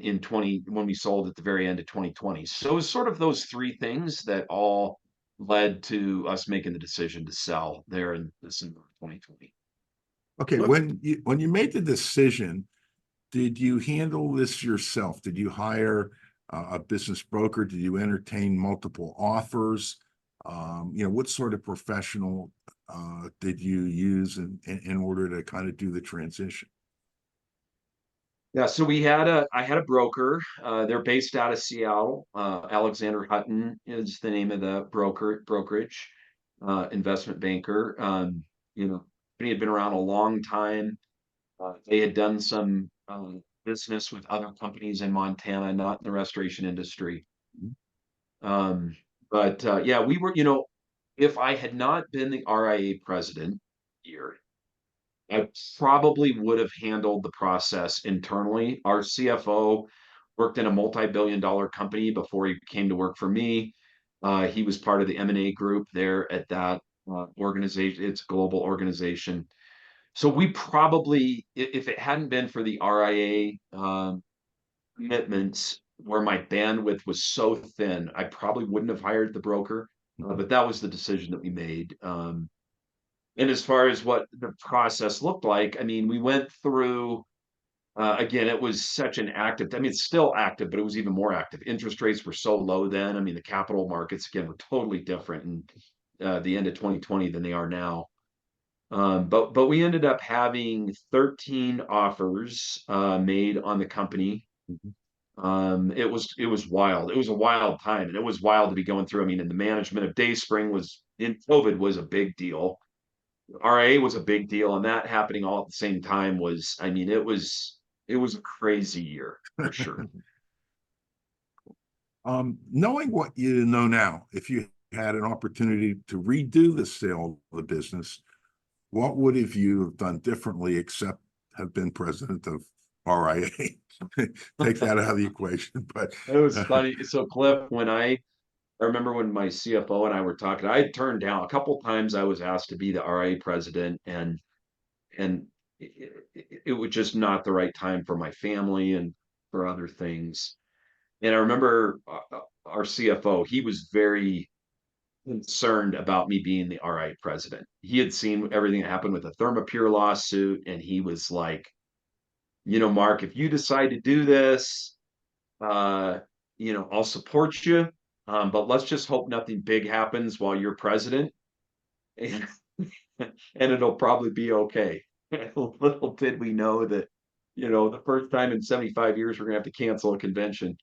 we sold at the very end of 2020. So it was sort of those 3 things that all led to us making the decision to sell there in December of 2020. Okay, when you made the decision, did you handle this yourself? Did you hire a business broker? Did you entertain multiple offers? What sort of professional did you use in order to kind of do the transition? Yeah, so I had a broker. They're based out of Seattle. Alexander Hutton is the name of the brokerage, investment banker. Company had been around a long time. They had done some business with other companies in Montana, not in the restoration industry. Um, but yeah, we were, if I had not been the RIA president here, I probably would have handled the process internally. Our CFO worked in a multi-billion-dollar company before he came to work for me. He was part of the M&A group there at that organization. It's a global organization. So we probably, if it hadn't been for the RIA commitments where my bandwidth was so thin, I probably wouldn't have hired the broker. But that was the decision that we made. And as far as what the process looked like, I mean, we went through, again, it was such an active, I mean, it's still active, but it was even more active. Interest rates were so low then. I mean, the capital markets, again, were totally different in the end of 2020 than they are now. But we ended up having 13 offers made on the company. It was wild. It was a wild time, and it was wild to be going through. I mean, and the management of Dayspring was in COVID was a big deal. RIA was a big deal, and that happening all at the same time was, I mean, it was a crazy year for sure. Knowing what you know now, if you had an opportunity to redo the sale of the business, what would have you done differently except have been president of RIA? Take that out of the equation. But It was funny. So Cliff, I remember when my CFO and I were talking, I had turned down a couple times. I was asked to be the RIA president, and it was just not the right time for my family and for other things. And I remember our CFO, he was very concerned about me being the RIA president. He had seen everything that happened with the Thermopure lawsuit, and he was like, Mark, if you decide to do this, uh, I'll support you. But let's just hope nothing big happens while you're president, and, and it'll probably be okay. Little did we know that, the first time in 75 years, we're gonna have to cancel a convention.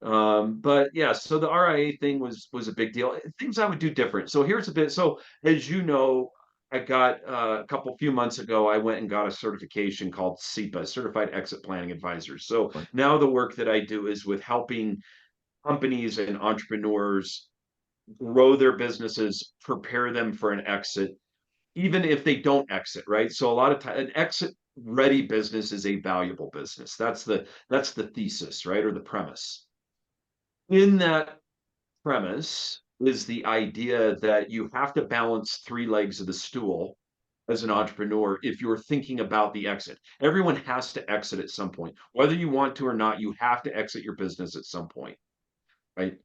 But yeah, so the RIA thing was a big deal. Things I would do different. So here's a bit. So as you know, I got few months ago, I went and got a certification called CEPA, Certified Exit Planning Advisor. So now the work that I do is with helping companies and entrepreneurs grow their businesses, prepare them for an exit, even if they don't exit, right? So a lot of time, an exit ready business is a valuable business. That's the thesis, right? Or the premise. In that premise is the idea that you have to balance three legs of the stool as an entrepreneur if you're thinking about the exit. Everyone has to exit at some point. Whether you want to or not, you have to exit your business at some point, right?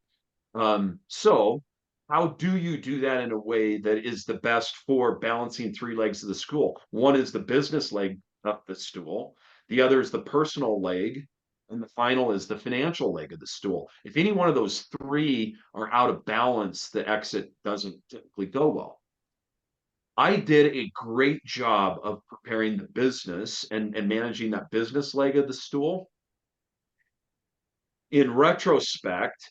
So how do you do that in a way that is the best for balancing three legs of the stool? One is the business leg of the stool, the other is the personal leg, and the final is the financial leg of the stool. If any one of those three are out of balance, the exit doesn't typically go well. I did a great job of preparing the business and managing that business leg of the stool. In retrospect,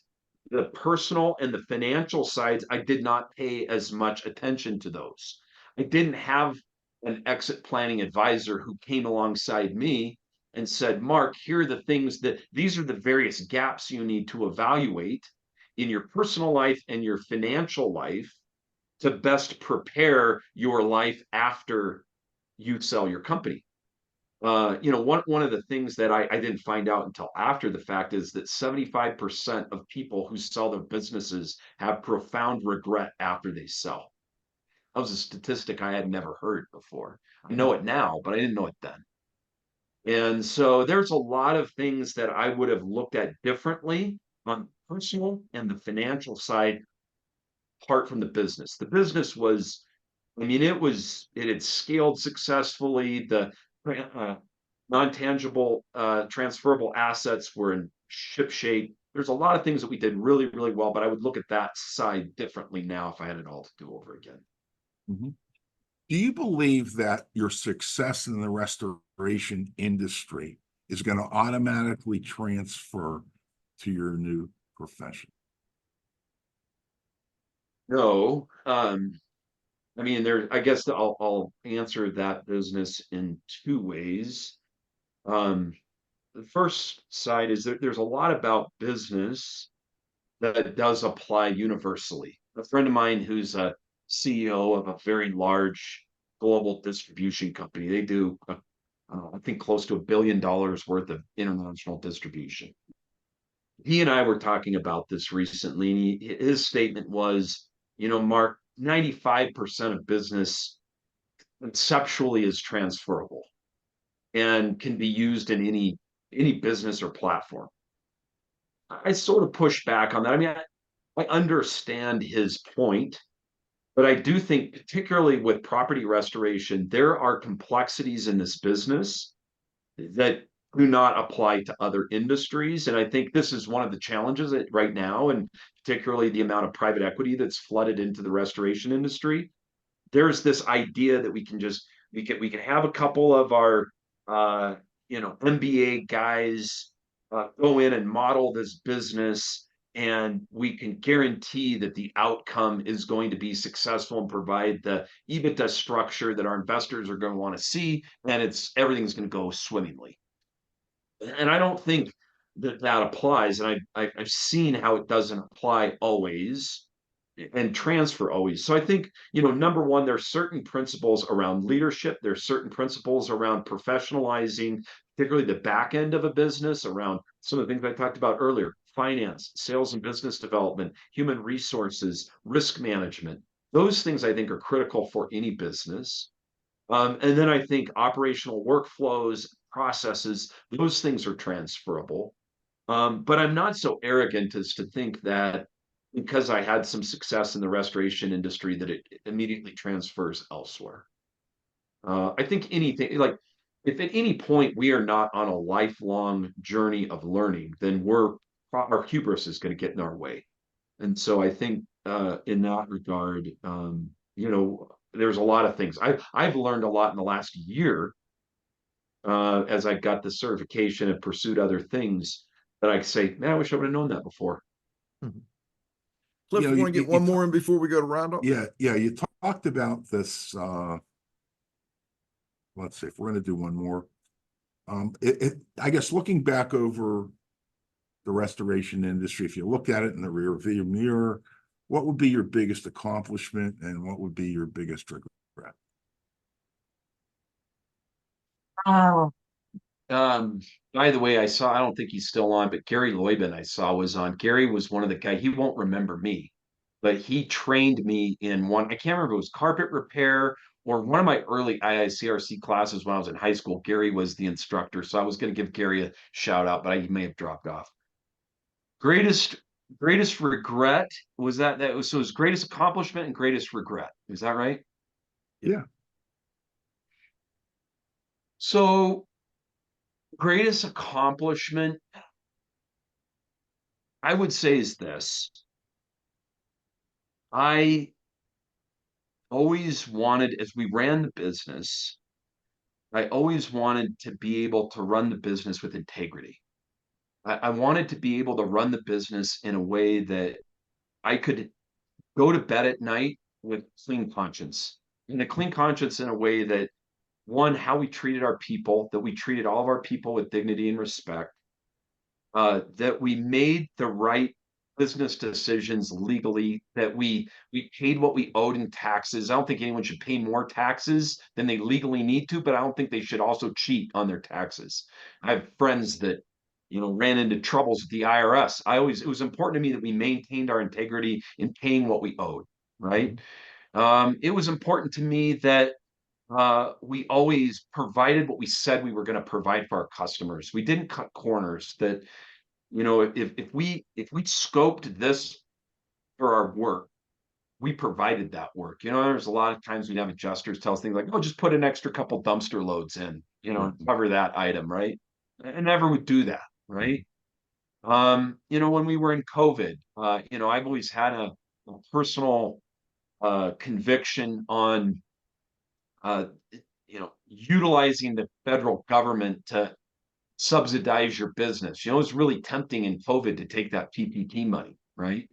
the personal and the financial sides, I did not pay as much attention to those. I didn't have an exit planning advisor who came alongside me and said, Mark, here are the things these are the various gaps you need to evaluate in your personal life and your financial life to best prepare your life after you sell your company. One of the things that I didn't find out until after the fact is that 75% of people who sell their businesses have profound regret after they sell. That was a statistic I had never heard before. I know it now, but I didn't know it then. And so there's a lot of things that I would have looked at differently on the personal and the financial side, apart from the business. The business was, I mean, it had scaled successfully. The non-tangible transferable assets were in ship shape. there's a lot of things that we did really, really well, but I would look at that side differently now if I had it all to do over again. Mhm. Do you believe that your success in the restoration industry is going to automatically transfer to your new profession? No, I mean, I guess I'll answer that business in two ways. Um, the first side is that there's a lot about business that does apply universally. A friend of mine who's a CEO of a very large global distribution company, they do, I think, close to $1 billion worth of international distribution. He and I were talking about this recently, and his statement was, Mark, 95% of business conceptually is transferable and can be used in any business or platform. I sort of push back on that. I mean, I understand his point, but I do think, particularly with property restoration, there are complexities in this business that do not apply to other industries. And I think this is one of the challenges right now, and particularly the amount of private equity that's flooded into the restoration industry. There's this idea that we can have a couple of our MBA guys go in and model this business, and we can guarantee that the outcome is going to be successful and provide the EBITDA structure that our investors are going to want to see, and everything's going to go swimmingly. And I don't think that applies, and I've seen how it doesn't apply always and transfer always. So I think, number one, there's certain principles around leadership. There's certain principles around professionalizing, particularly the back end of a business, around some of the things I talked about earlier: finance, sales and business development, human resources, risk management. Those things I think are critical for any business. And then I think operational workflows, processes, those things are transferable. But I'm not so arrogant as to think that because I had some success in the restoration industry that it immediately transfers elsewhere. I think anything, like, if at any point we are not on a lifelong journey of learning, then our hubris is going to get in our way. And so I think in that regard, there's a lot of things. I've learned a lot in the last year as I got the certification and pursued other things that I say, man, I wish I would have known that before. Mhm. Cliff, you want to get one more in before we go to roundup? Yeah, you talked about this. Let's see if we're going to do one more. I guess looking back over the restoration industry, if you look at it in the rear view mirror, what would be your biggest accomplishment and what would be your biggest regret? Oh. By the way, I don't think he's still on, but Gary Loibin I saw was on. Gary was one of the guys, he won't remember me, but he trained me in one, I can't remember if it was carpet repair or one of my early IICRC classes when I was in high school. Gary was the instructor. So I was going to give Gary a shout out, but he may have dropped off. Greatest regret was so it was greatest accomplishment and greatest regret. Is that right? Yeah. So greatest accomplishment, I would say, is this. I always wanted, as we ran the business, I always wanted to be able to run the business with integrity. I wanted to be able to run the business in a way that I could go to bed at night with clean conscience. And a clean conscience in a way that, one, how we treated our people, that we treated all of our people with dignity and respect, that we made the right business decisions legally, that we paid what we owed in taxes. I don't think anyone should pay more taxes than they legally need to, but I don't think they should also cheat on their taxes. I have friends that ran into troubles with the IRS. It was important to me that we maintained our integrity in paying what we owed, right? It was important to me that we always provided what we said we were going to provide for our customers. We didn't cut corners. That if we scoped this for our work, we provided that work. There's a lot of times we'd have adjusters tell us things like, "Oh, just put an extra couple dumpster loads in, and cover that item," right? I never would do that, right? When we were in COVID, I've always had a personal conviction on uh, utilizing the federal government to subsidize your business. It's really tempting in COVID to take that PPP money, right?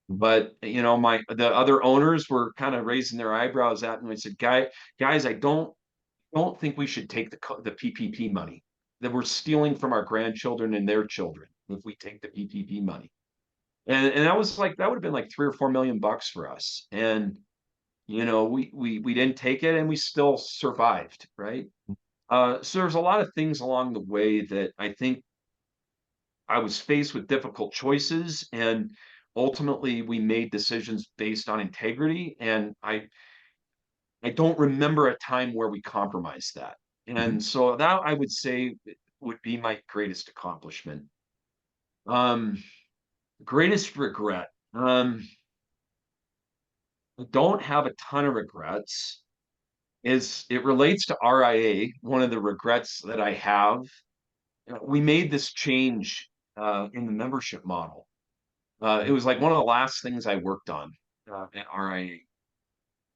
But the other owners were kind of raising their eyebrows at me. I said, guys, I don't think we should take the PPP money. That we're stealing from our grandchildren and their children if we take the PPP money. And that would have been like $3 or $4 million for us. And we didn't take it, and we still survived, right? So there's a lot of things along the way that I think I was faced with difficult choices, and ultimately we made decisions based on integrity. And I don't remember a time where we compromised that. And so that, I would say, would be my greatest accomplishment. Um, Greatest regret. I don't have a ton of regrets. It relates to RIA. One of the regrets that I have, we made this change in the membership model. It was like one of the last things I worked on at RIA.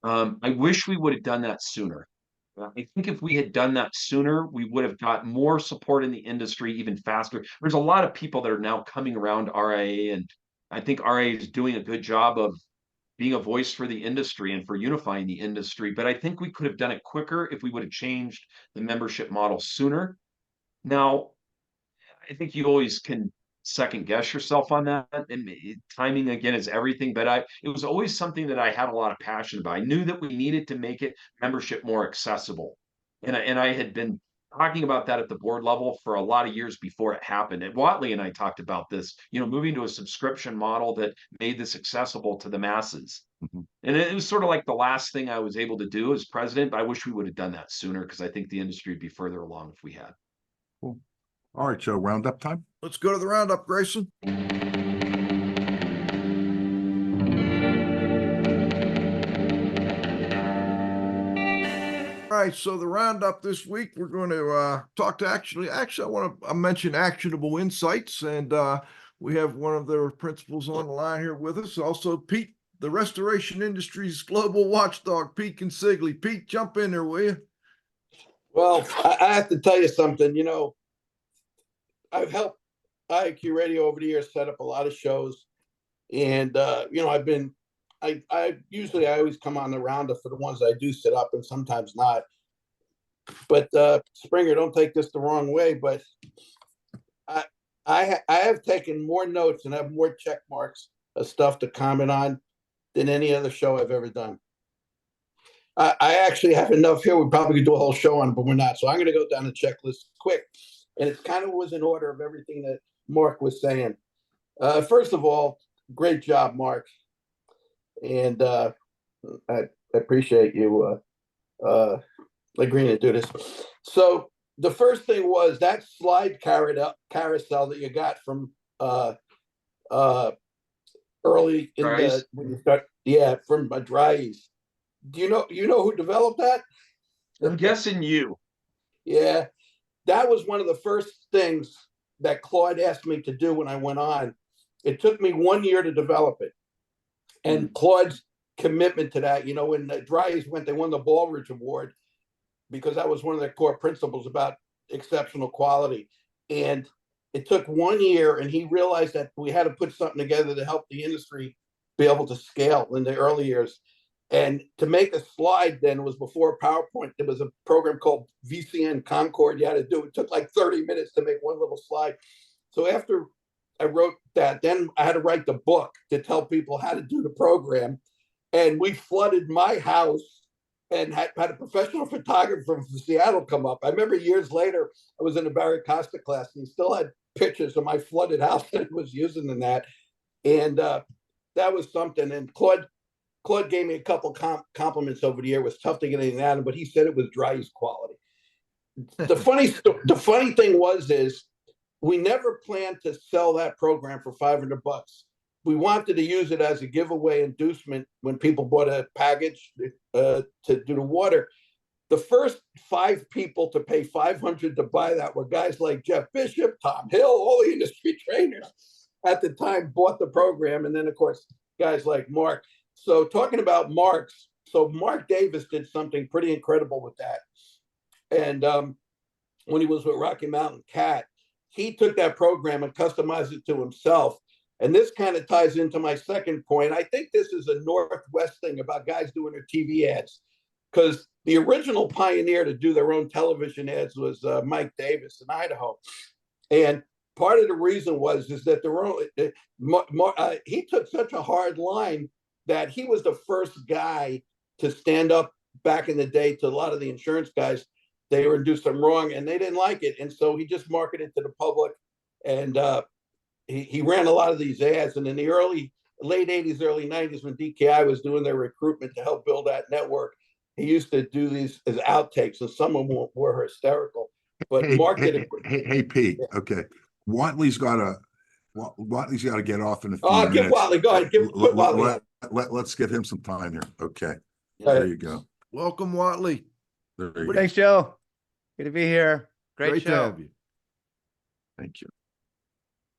I wish we would have done that sooner. I think if we had done that sooner, we would have got more support in the industry even faster. There's a lot of people that are now coming around RIA, and I think RIA is doing a good job of being a voice for the industry and for unifying the industry. But I think we could have done it quicker if we would have changed the membership model sooner. Now, I think you always can second guess yourself on that, and timing again is everything. But it was always something that I had a lot of passion about. I knew that we needed to make it membership more accessible, and I had been talking about that at the board level for a lot of years before it happened. And Watley and I talked about this, moving to a subscription model that made this accessible to the masses. And it was sort of like the last thing I was able to do as president, but I wish we would have done that sooner, because I think the industry would be further along if we had. Cool. All right, Joe, roundup time. Let's go to the roundup, Grayson. All right, so the roundup this week, we're going to talk to actually, I want to mention actionable insights, and we have one of their principals on the line here with us. Also, Pete, the restoration industry's global watchdog, Pete Consigli. Pete, jump in there, will you? Well, I have to tell you something. I've helped IQ Radio over the years set up a lot of shows, and I usually always come on the roundup for the ones that I do set up, and sometimes not. But Springer, don't take this the wrong way, but I have taken more notes and have more check marks of stuff to comment on than any other show I've ever done. I actually have enough here. We probably could do a whole show on it, but we're not. So I'm going to go down the checklist quick. And it kind of was in order of everything that Mark was saying. First of all, great job, Mark. And I appreciate you agreeing to do this. So the first thing was that slide carousel that you got from early in the when you start, from Dry's. Do you know who developed that? I'm guessing you. Yeah, that was one of the first things that Claude asked me to do when I went on. It took me 1 year to develop it. And Claude's commitment to that, when the Dry's went, they won the Baldrige Award because that was one of their core principles about exceptional quality. And it took 1 year, and he realized that we had to put something together to help the industry be able to scale in the early years. And to make a slide then was before PowerPoint. There was a program called VCN Concord you had to do. It took like 30 minutes to make one little slide. So after I wrote that, then I had to write the book to tell people how to do the program. And we flooded my house and had a professional photographer from Seattle come up. I remember years later, I was in a Barry Costa class, and he still had pictures of my flooded house that he was using in that. And that was something. And Claude gave me a couple compliments over the year. It was tough to get anything out of him, but he said it was Dry's quality. The funny thing is we never planned to sell that program for $500. We wanted to use it as a giveaway inducement when people bought a package to do the water. the first 5 people to pay $500 to buy that were guys like Jeff Bishop, Tom Hill, all the industry trainers at the time bought the program. And then, of course, guys like Mark. So talking about Marks, so Mark Davis did something pretty incredible with that. And when he was with Rocky Mountain Cat, he took that program and customized it to himself. And this kind of ties into my second point. I think this is a Northwest thing about guys doing their TV ads, because the original pioneer to do their own television ads was Mike Davis in Idaho. And part of the reason is that he took such a hard line that he was the first guy to stand up back in the day to a lot of the insurance guys. They were do something wrong and they didn't like it. And so he just marketed to the public, and he ran a lot of these ads. And in the late 80s, early 90s, when DKI was doing their recruitment to help build that network, he used to do these as outtakes, and some of them were hysterical. But Mark did it. Hey, Pete. Yeah. Okay, Watley's got to get off in a few minutes. Give Watley. Go ahead. Put Watley. Let's give him some time here. Okay, there you go. Welcome, Watley. Thanks, Joe. Good to be here. Great show. To have you. Thank you.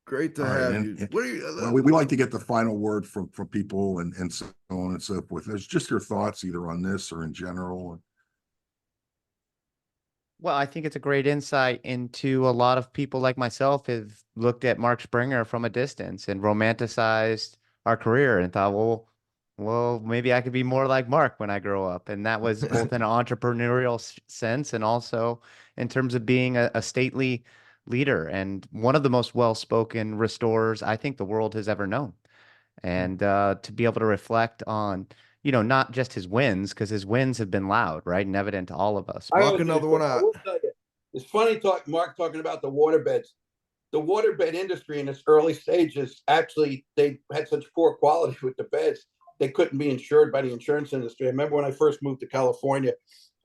Great to have you. What are you well, we like to get the final word from people and so on and so forth. There's just your thoughts either on this or in general. Well, I think it's a great insight into a lot of people like myself have looked at Mark Springer from a distance and romanticized our career and thought, well, maybe I could be more like Mark when I grow up. And that was both in an entrepreneurial sense and also in terms of being a stately leader and one of the most well-spoken restorers I think the world has ever known. And to be able to reflect on, not just his wins, because his wins have been loud, right, and evident to all of us. Knock another one out. It's funny Mark talking about the waterbeds. The waterbed industry in its early stages, actually, they had such poor quality with the beds, they couldn't be insured by the insurance industry. I remember when I first moved to California,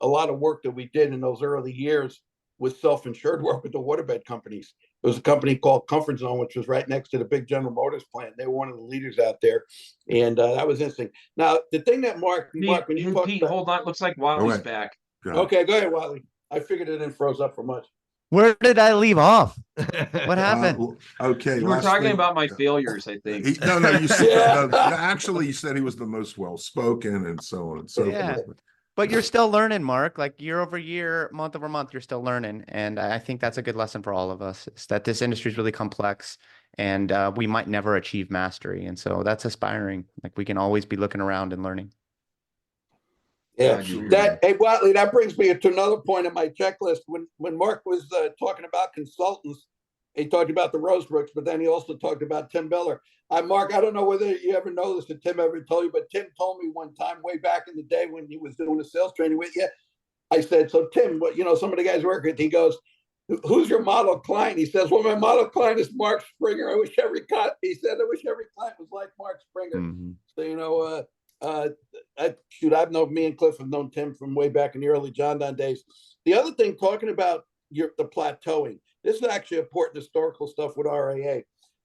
a lot of work that we did in those early years was self-insured work with the waterbed companies. There was a company called Comfort Zone, which was right next to the big General Motors plant. They were one of the leaders out there, and that was interesting. Now, the thing that Mark, when you talk Pete, hold on, looks like Watley's back. Okay, go ahead, Watley. I figured it didn't froze up for much. Where did I leave off? What happened? Okay, you were talking about my failures, I think. You said actually you said he was the most well-spoken and so on and so forth. But you're still learning, Mark. Like year over year, month over month, you're still learning. And I think that's a good lesson for all of us, is that this industry is really complex and we might never achieve mastery. And so that's aspiring. Like we can always be looking around and learning. Yeah, hey, Watley, that brings me to another point on my checklist. When Mark was talking about consultants, he talked about the Rosebrooks, but then he also talked about Tim Beller. Mark, I don't know whether you ever know this, or Tim ever told you, but Tim told me one time way back in the day when he was doing the sales training with you. I said, so Tim, some of the guys work with, he goes, who's your model client? He says, well, my model client is Mark Springer. I wish every client was like Mark Springer. Mm-hmm. So, me and Cliff have known Tim from way back in the early John Donne days. The other thing, talking about the plateauing, this is actually important historical stuff with RIA.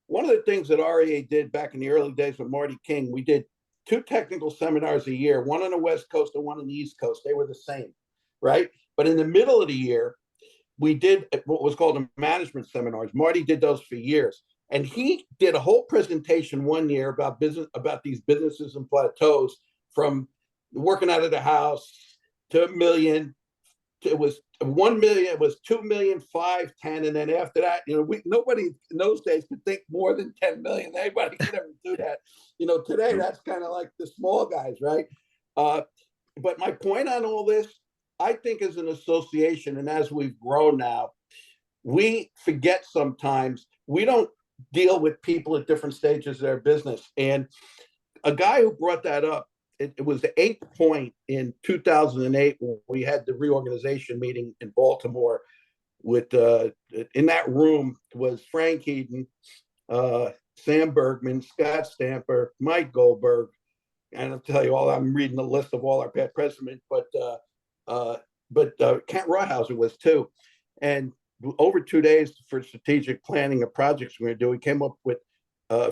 One of the things that RIA did back in the early days with Marty King, we did 2 technical seminars a year, one on the West Coast and one on the East Coast. They were the same, right? But in the middle of the year, we did what was called the management seminars. Marty did those for years. And he did a whole presentation one year about these businesses and plateaus, from working out of the house to $1 million. It was 1 million, it was 2 million, 5, 10. And then after that, nobody in those days could think more than 10 million. Anybody could ever do that. Today that's kind of like the small guys, right? But my point on all this, I think as an association, and as we've grown now, we forget sometimes we don't deal with people at different stages of their business. And a guy who brought that up, it was the 8th point in 2008 when we had the reorganization meeting in Baltimore. With in that room was Frank Heaton, Sam Bergman, Scott Stamper, Mike Goldberg, and I'll tell you all. I'm reading the list of all our past presidents, but Kent Rawhauser was too. And over 2 days for strategic planning of projects we're going to do, we came up with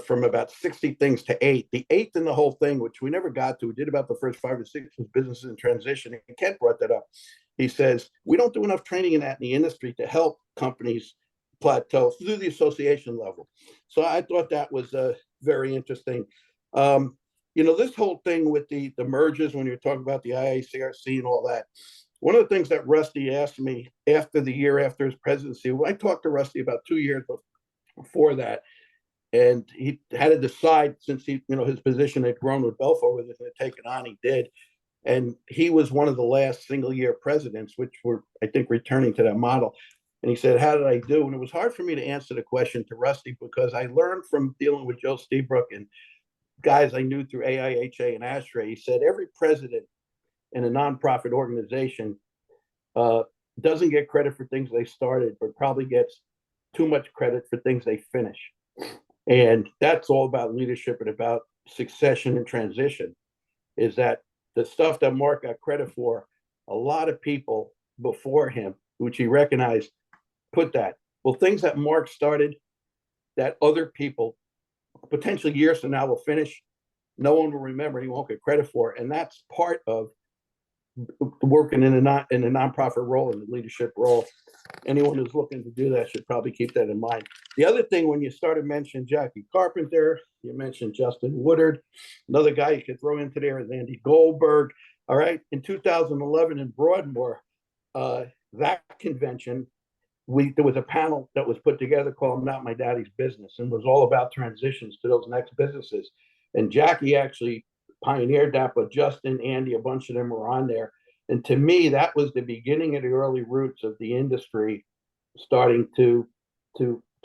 from about 60 things to 8. The 8th in the whole thing, which we never got to, we did about the first 5 or 6 was businesses in transition. And Kent brought that up. he says, we don't do enough training in that in the industry to help companies plateau through the association level. So I thought that was very interesting. This whole thing with the mergers, when you're talking about the IACRC and all that, one of the things that Rusty asked me after the year after his presidency, I talked to Rusty about 2 years before that, and he had to decide, since his position had grown with Belfort, whether he was going to take it on. He did. And he was one of the last single-year presidents, which were, I think, returning to that model. And he said, how did I do? And it was hard for me to answer the question to Rusty, because I learned from dealing with Joe Stevebrook and guys I knew through AIHA and ASHRAE. He said, every president in a nonprofit organization doesn't get credit for things they started, but probably gets too much credit for things they finish. And that's all about leadership and about succession and transition, is that the stuff that Mark got credit for, a lot of people before him, which he recognized, put that. Well, things that Mark started that other people potentially years from now will finish, no one will remember, he won't get credit for. And that's part of working in a nonprofit role, in the leadership role. Anyone who's looking to do that should probably keep that in mind. The other thing, when you started mentioning Jackie Carpenter, you mentioned Justin Woodard. Another guy you could throw into there is Andy Goldberg. All right, in 2011 in Broadmoor, that convention, there was a panel that was put together called Not My Daddy's Business, and was all about transitions to those next businesses. And Jackie actually pioneered that, but Justin, Andy, a bunch of them were on there. And to me, that was the beginning of the early roots of the industry starting to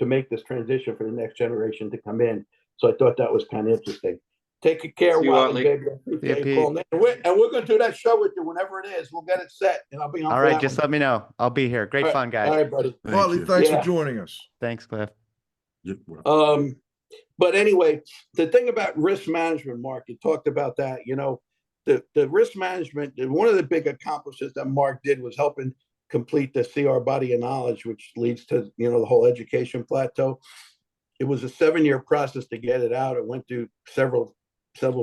make this transition for the next generation to come in. So I thought that was kind of interesting. Take care, Wally, baby. And we're going to do that show with you whenever it is. We'll get it set, and I'll be on. All right, just let me know. I'll be here. Great fun, guys. All right, buddy. Wally, thanks for joining us. Thanks, Cliff. But anyway, the thing about risk management, Mark, you talked about that. The risk management, one of the big accomplishments that Mark did was helping complete the CR body of knowledge, which leads to the whole education plateau. It was a 7-year process to get it out. It went through several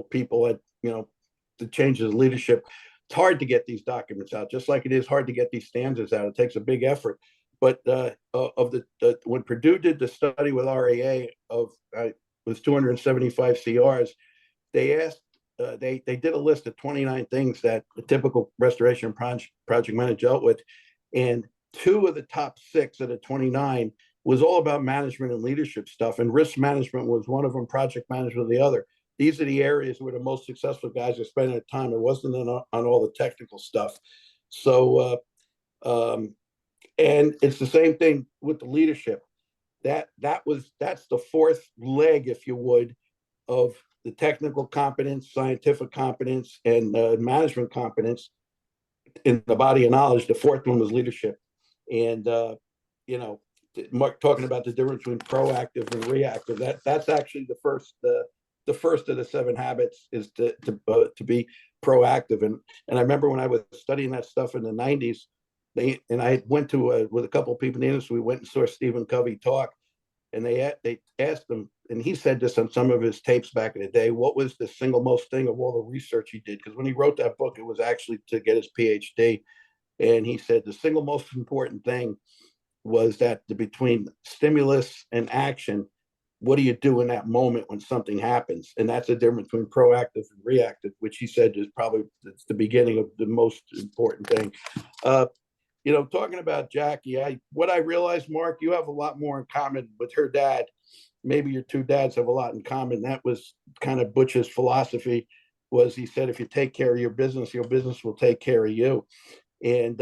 people at the changes of leadership. It's hard to get these documents out, just like it is hard to get these standards out. It takes a big effort. But when Purdue did the study with RAA of was 275 CRs, they asked. They did a list of 29 things that a typical restoration project manager dealt with, and 2 of the top 6 of the 29 was all about management and leadership stuff, and risk management was one of them, project management the other. These are the areas where the most successful guys are spending their time. It wasn't on all the technical stuff. So, and it's the same thing with the leadership. That's the 4th leg, if you would, of the technical competence, scientific competence, and management competence in the body of knowledge. The 4th one was leadership. And, Mark talking about the difference between proactive and reactive, that's actually the first of the 7 habits, is to be proactive. And I remember when I was studying that stuff in the 90s, I went to with a couple of people in the industry, we went and saw Stephen Covey talk, and they asked him, and he said this on some of his tapes back in the day, what was the single most thing of all the research he did? Because when he wrote that book, it was actually to get his PhD. And he said the single most important thing was that between stimulus and action, what do you do in that moment when something happens? And that's the difference between proactive and reactive, which he said is probably the beginning of the most important thing. Talking about Jackie, what I realized, Mark, you have a lot more in common with her dad. Maybe your 2 dads have a lot in common. That was kind of Butch's philosophy, was he said, if you take care of your business will take care of you. And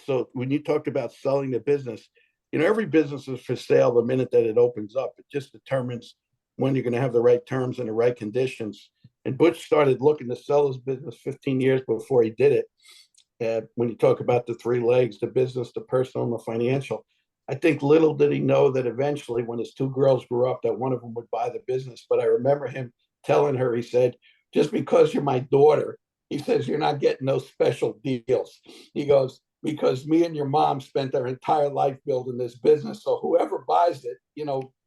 so when you talked about selling the business, every business is for sale the minute that it opens up. It just determines when you're going to have the right terms and the right conditions. And Butch started looking to sell his business 15 years before he did it. When you talk about the 3 legs, the business, the personal, and the financial, I think little did he know that eventually when his 2 girls grew up, that one of them would buy the business. But I remember him telling her, he said, just because you're my daughter, he says, you're not getting those special deals. He goes, because me and your mom spent their entire life building this business. So whoever buys it,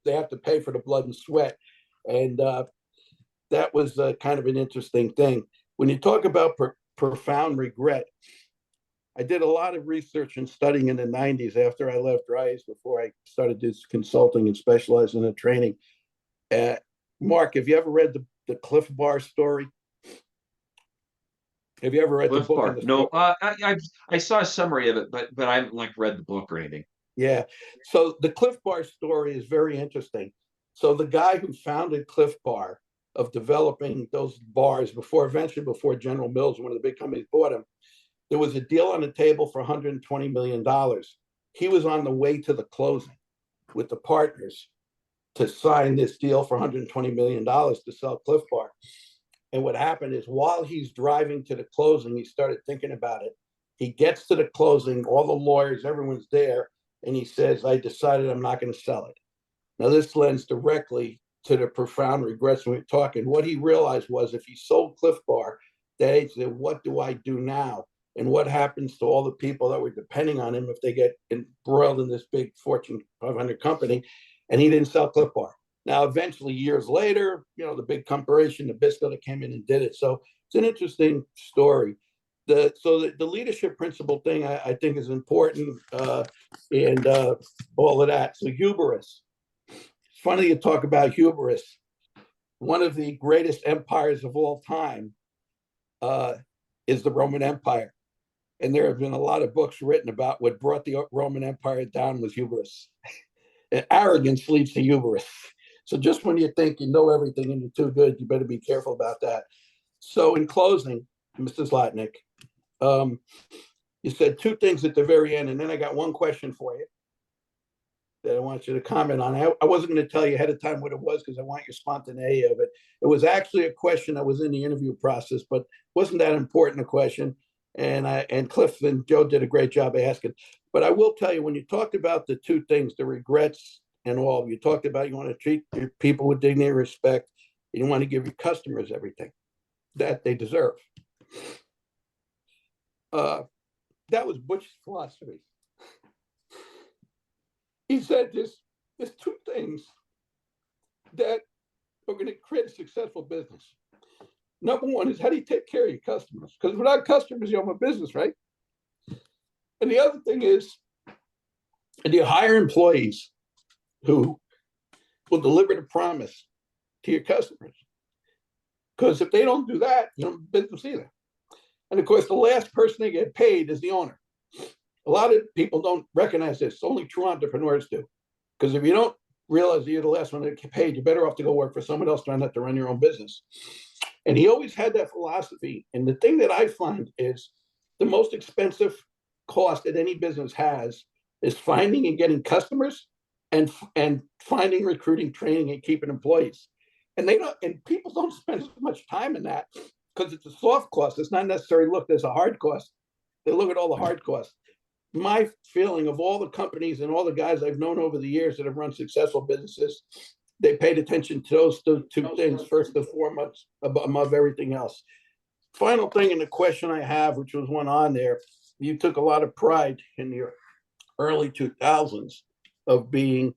they have to pay for the blood and sweat. And that was kind of an interesting thing. When you talk about profound regret, I did a lot of research and studying in the 90s after I left Rice, before I started this consulting and specializing in training. Mark, have you ever read the Cliff Bar story? Have you ever read Cliff the book? Bar? No, I saw a summary of it, but I haven't like read the book or anything. Yeah. So the Cliff Bar story is very interesting. So the guy who founded Cliff Bar, of developing those bars eventually before General Mills, one of the big companies, bought him, there was a deal on the table for $120 million. He was on the way to the closing with the partners to sign this deal for $120 million to sell Cliff Bar. And what happened is, while he's driving to the closing, he started thinking about it. He gets to the closing, all the lawyers, everyone's there, and he says, I decided I'm not going to sell it. Now, this lends directly to the profound regrets when we're talking. What he realized was, if he sold Cliff Bar, they said, what do I do now? And what happens to all the people that were depending on him if they get embroiled in this big Fortune 500 company? And he didn't sell Cliff Bar. Now, eventually, years later, the big corporation, Nabisco, that came in and did it. So it's an interesting story. The leadership principle thing, I think, is important, and all of that. So hubris. It's funny you talk about hubris. One of the greatest empires of all time is the Roman Empire. And there have been a lot of books written about what brought the Roman Empire down was hubris. And arrogance leads to hubris. So just when you think you know everything and you're too good, you better be careful about that. So in closing, Mr. Zlotnick, you said two things at the very end, and then I got one question for you that I want you to comment on. I wasn't going to tell you ahead of time what it was because I want your spontaneity of it. It was actually a question that was in the interview process, but wasn't that important a question. And Cliff and Joe did a great job asking. But I will tell you, when you talked about the two things, the regrets and all, you talked about you want to treat your people with dignity and respect, and you want to give your customers everything that they deserve. That was Butch's philosophy. He said there's two things that are going to create a successful business. Number one is, how do you take care of your customers? Because without customers, you don't have a business, right? And the other thing is, do you hire employees who will deliver the promise to your customers? Because if they don't do that, you don't have business either. And of course, the last person they get paid is the owner. A lot of people don't recognize this. Only true entrepreneurs do. Because if you don't realize that you're the last one to get paid, you're better off to go work for someone else trying not to run your own business. And he always had that philosophy. And the thing that I find is the most expensive cost that any business has is finding and getting customers and finding, recruiting, training, and keeping employees. And people don't spend as much time in that because it's a soft cost. It's not necessarily looked as a hard cost. They look at all the hard costs. My feeling of all the companies and all the guys I've known over the years that have run successful businesses, they paid attention to those two things first and foremost above everything else. Final thing in the question I have, which was one on there, you took a lot of pride in your early 2000s of being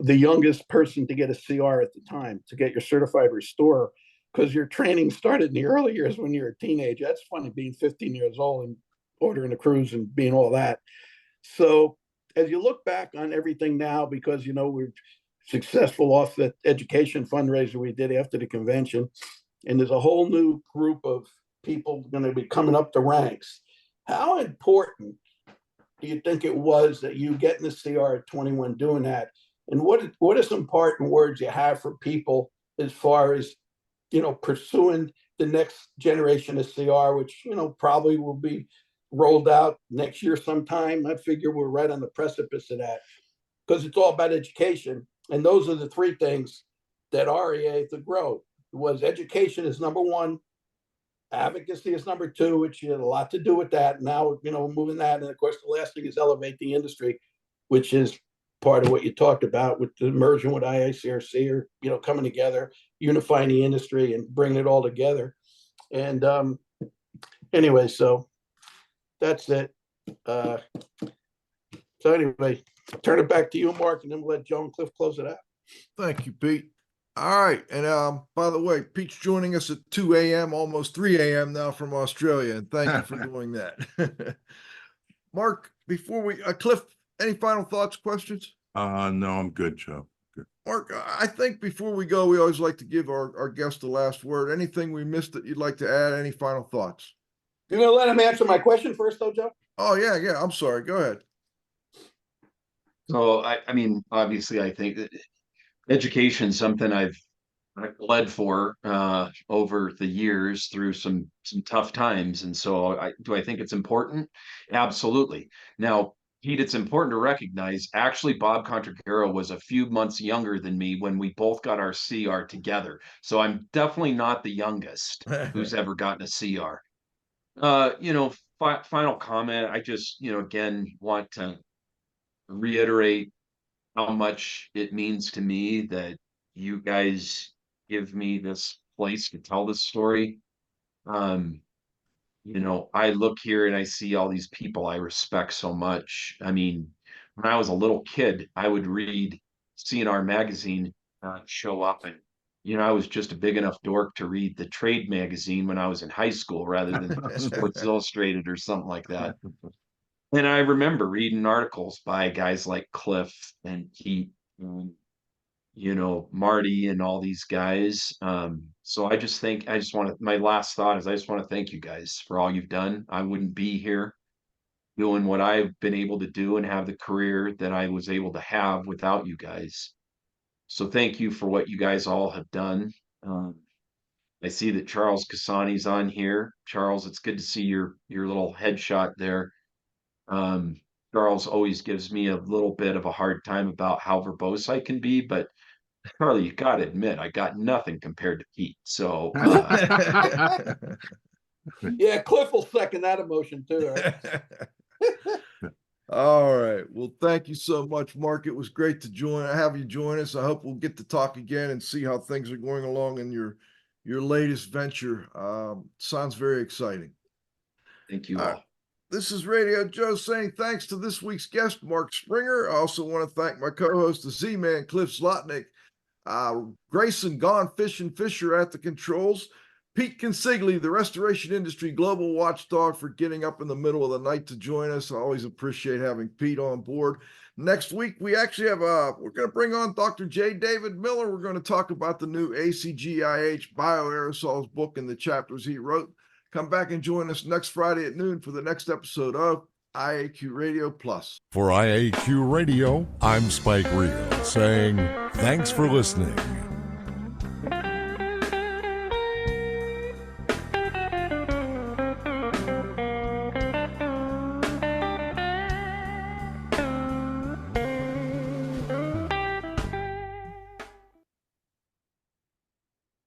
the youngest person to get a CR at the time, to get your certified restorer, because your training started in the early years when you're a teenager. That's funny, being 15 years old and ordering a cruise and being all that. So as you look back on everything now, because we're successful off the education fundraiser we did after the convention, and there's a whole new group of people going to be coming up the ranks. How important do you think it was that you get in the CR at 21 doing that? And what are some parting words you have for people as far as pursuing the next generation of CR, which probably will be rolled out next year sometime? I figure we're right on the precipice of that, because it's all about education. And those are the three things that REA to grow was education is number one, advocacy is number two, which had a lot to do with that. Now, moving that. And of course, the last thing is elevate the industry, which is part of what you talked about with the merging with IICRC, or, coming together, unifying the industry and bringing it all together. And anyway, so that's it. So anyway, turn it back to you, Mark, and then we'll let Joe and Cliff close it out. Thank you, Pete. All right. And by the way, Pete's joining us at 2 a.m., almost 3 a.m. now from Australia. And thank you for doing that. Mark, before we, Cliff, any final thoughts, questions? No, I'm good, Joe. Good. Mark, I think before we go, we always like to give our guest the last word. Anything we missed that you'd like to add? Any final thoughts? You're going to let him answer my question first, though, Joe? Oh, yeah. I'm sorry. Go ahead. So I mean, obviously, I think that education is something I've bled for over the years through some tough times, and so I think it's important? Absolutely. Now, Pete, it's important to recognize. Actually, Bob Contragero was a few months younger than me when we both got our CR together. So I'm definitely not the youngest who's ever gotten a CR. Final comment. I just, again, want to reiterate how much it means to me that you guys give me this place to tell this story. Um, I look here and I see all these people I respect so much. I mean, when I was a little kid, I would read CNR magazine show up, and I was just a big enough dork to read the trade magazine when I was in high school rather than Sports Illustrated or something like that. And I remember reading articles by guys like Cliff and Pete, and, Marty and all these guys. So I just think my last thought is I just want to thank you guys for all you've done. I wouldn't be here doing what I've been able to do and have the career that I was able to have without you guys. So thank you for what you guys all have done. I see that Charles Casani's on here. Charles, it's good to see your little headshot there. Charles always gives me a little bit of a hard time about how verbose I can be, but Charlie, you got to admit, I got nothing compared to Pete. So, yeah, Cliff will second that emotion too. Right? All right. Well, thank you so much, Mark. It was great to have you join us. I hope we'll get to talk again and see how things are going along in your latest venture. Sounds very exciting. Thank you all. This is Radio Joe saying thanks to this week's guest, Mark Springer. I also want to thank my co-host, the Z-Man, Cliff Zlotnick, Grayson Gone Fishing Fisher at the controls, Pete Consigli, the restoration industry global watchdog, for getting up in the middle of the night to join us. I always appreciate having Pete on board. Next week, we actually have we're going to bring on Dr. J. David Miller. We're going to talk about the new ACGIH bioaerosols book and the chapters he wrote. Come back and join us next Friday at noon for the next episode of IAQ Radio Plus. For IAQ Radio, I'm Spike Reel saying thanks for listening.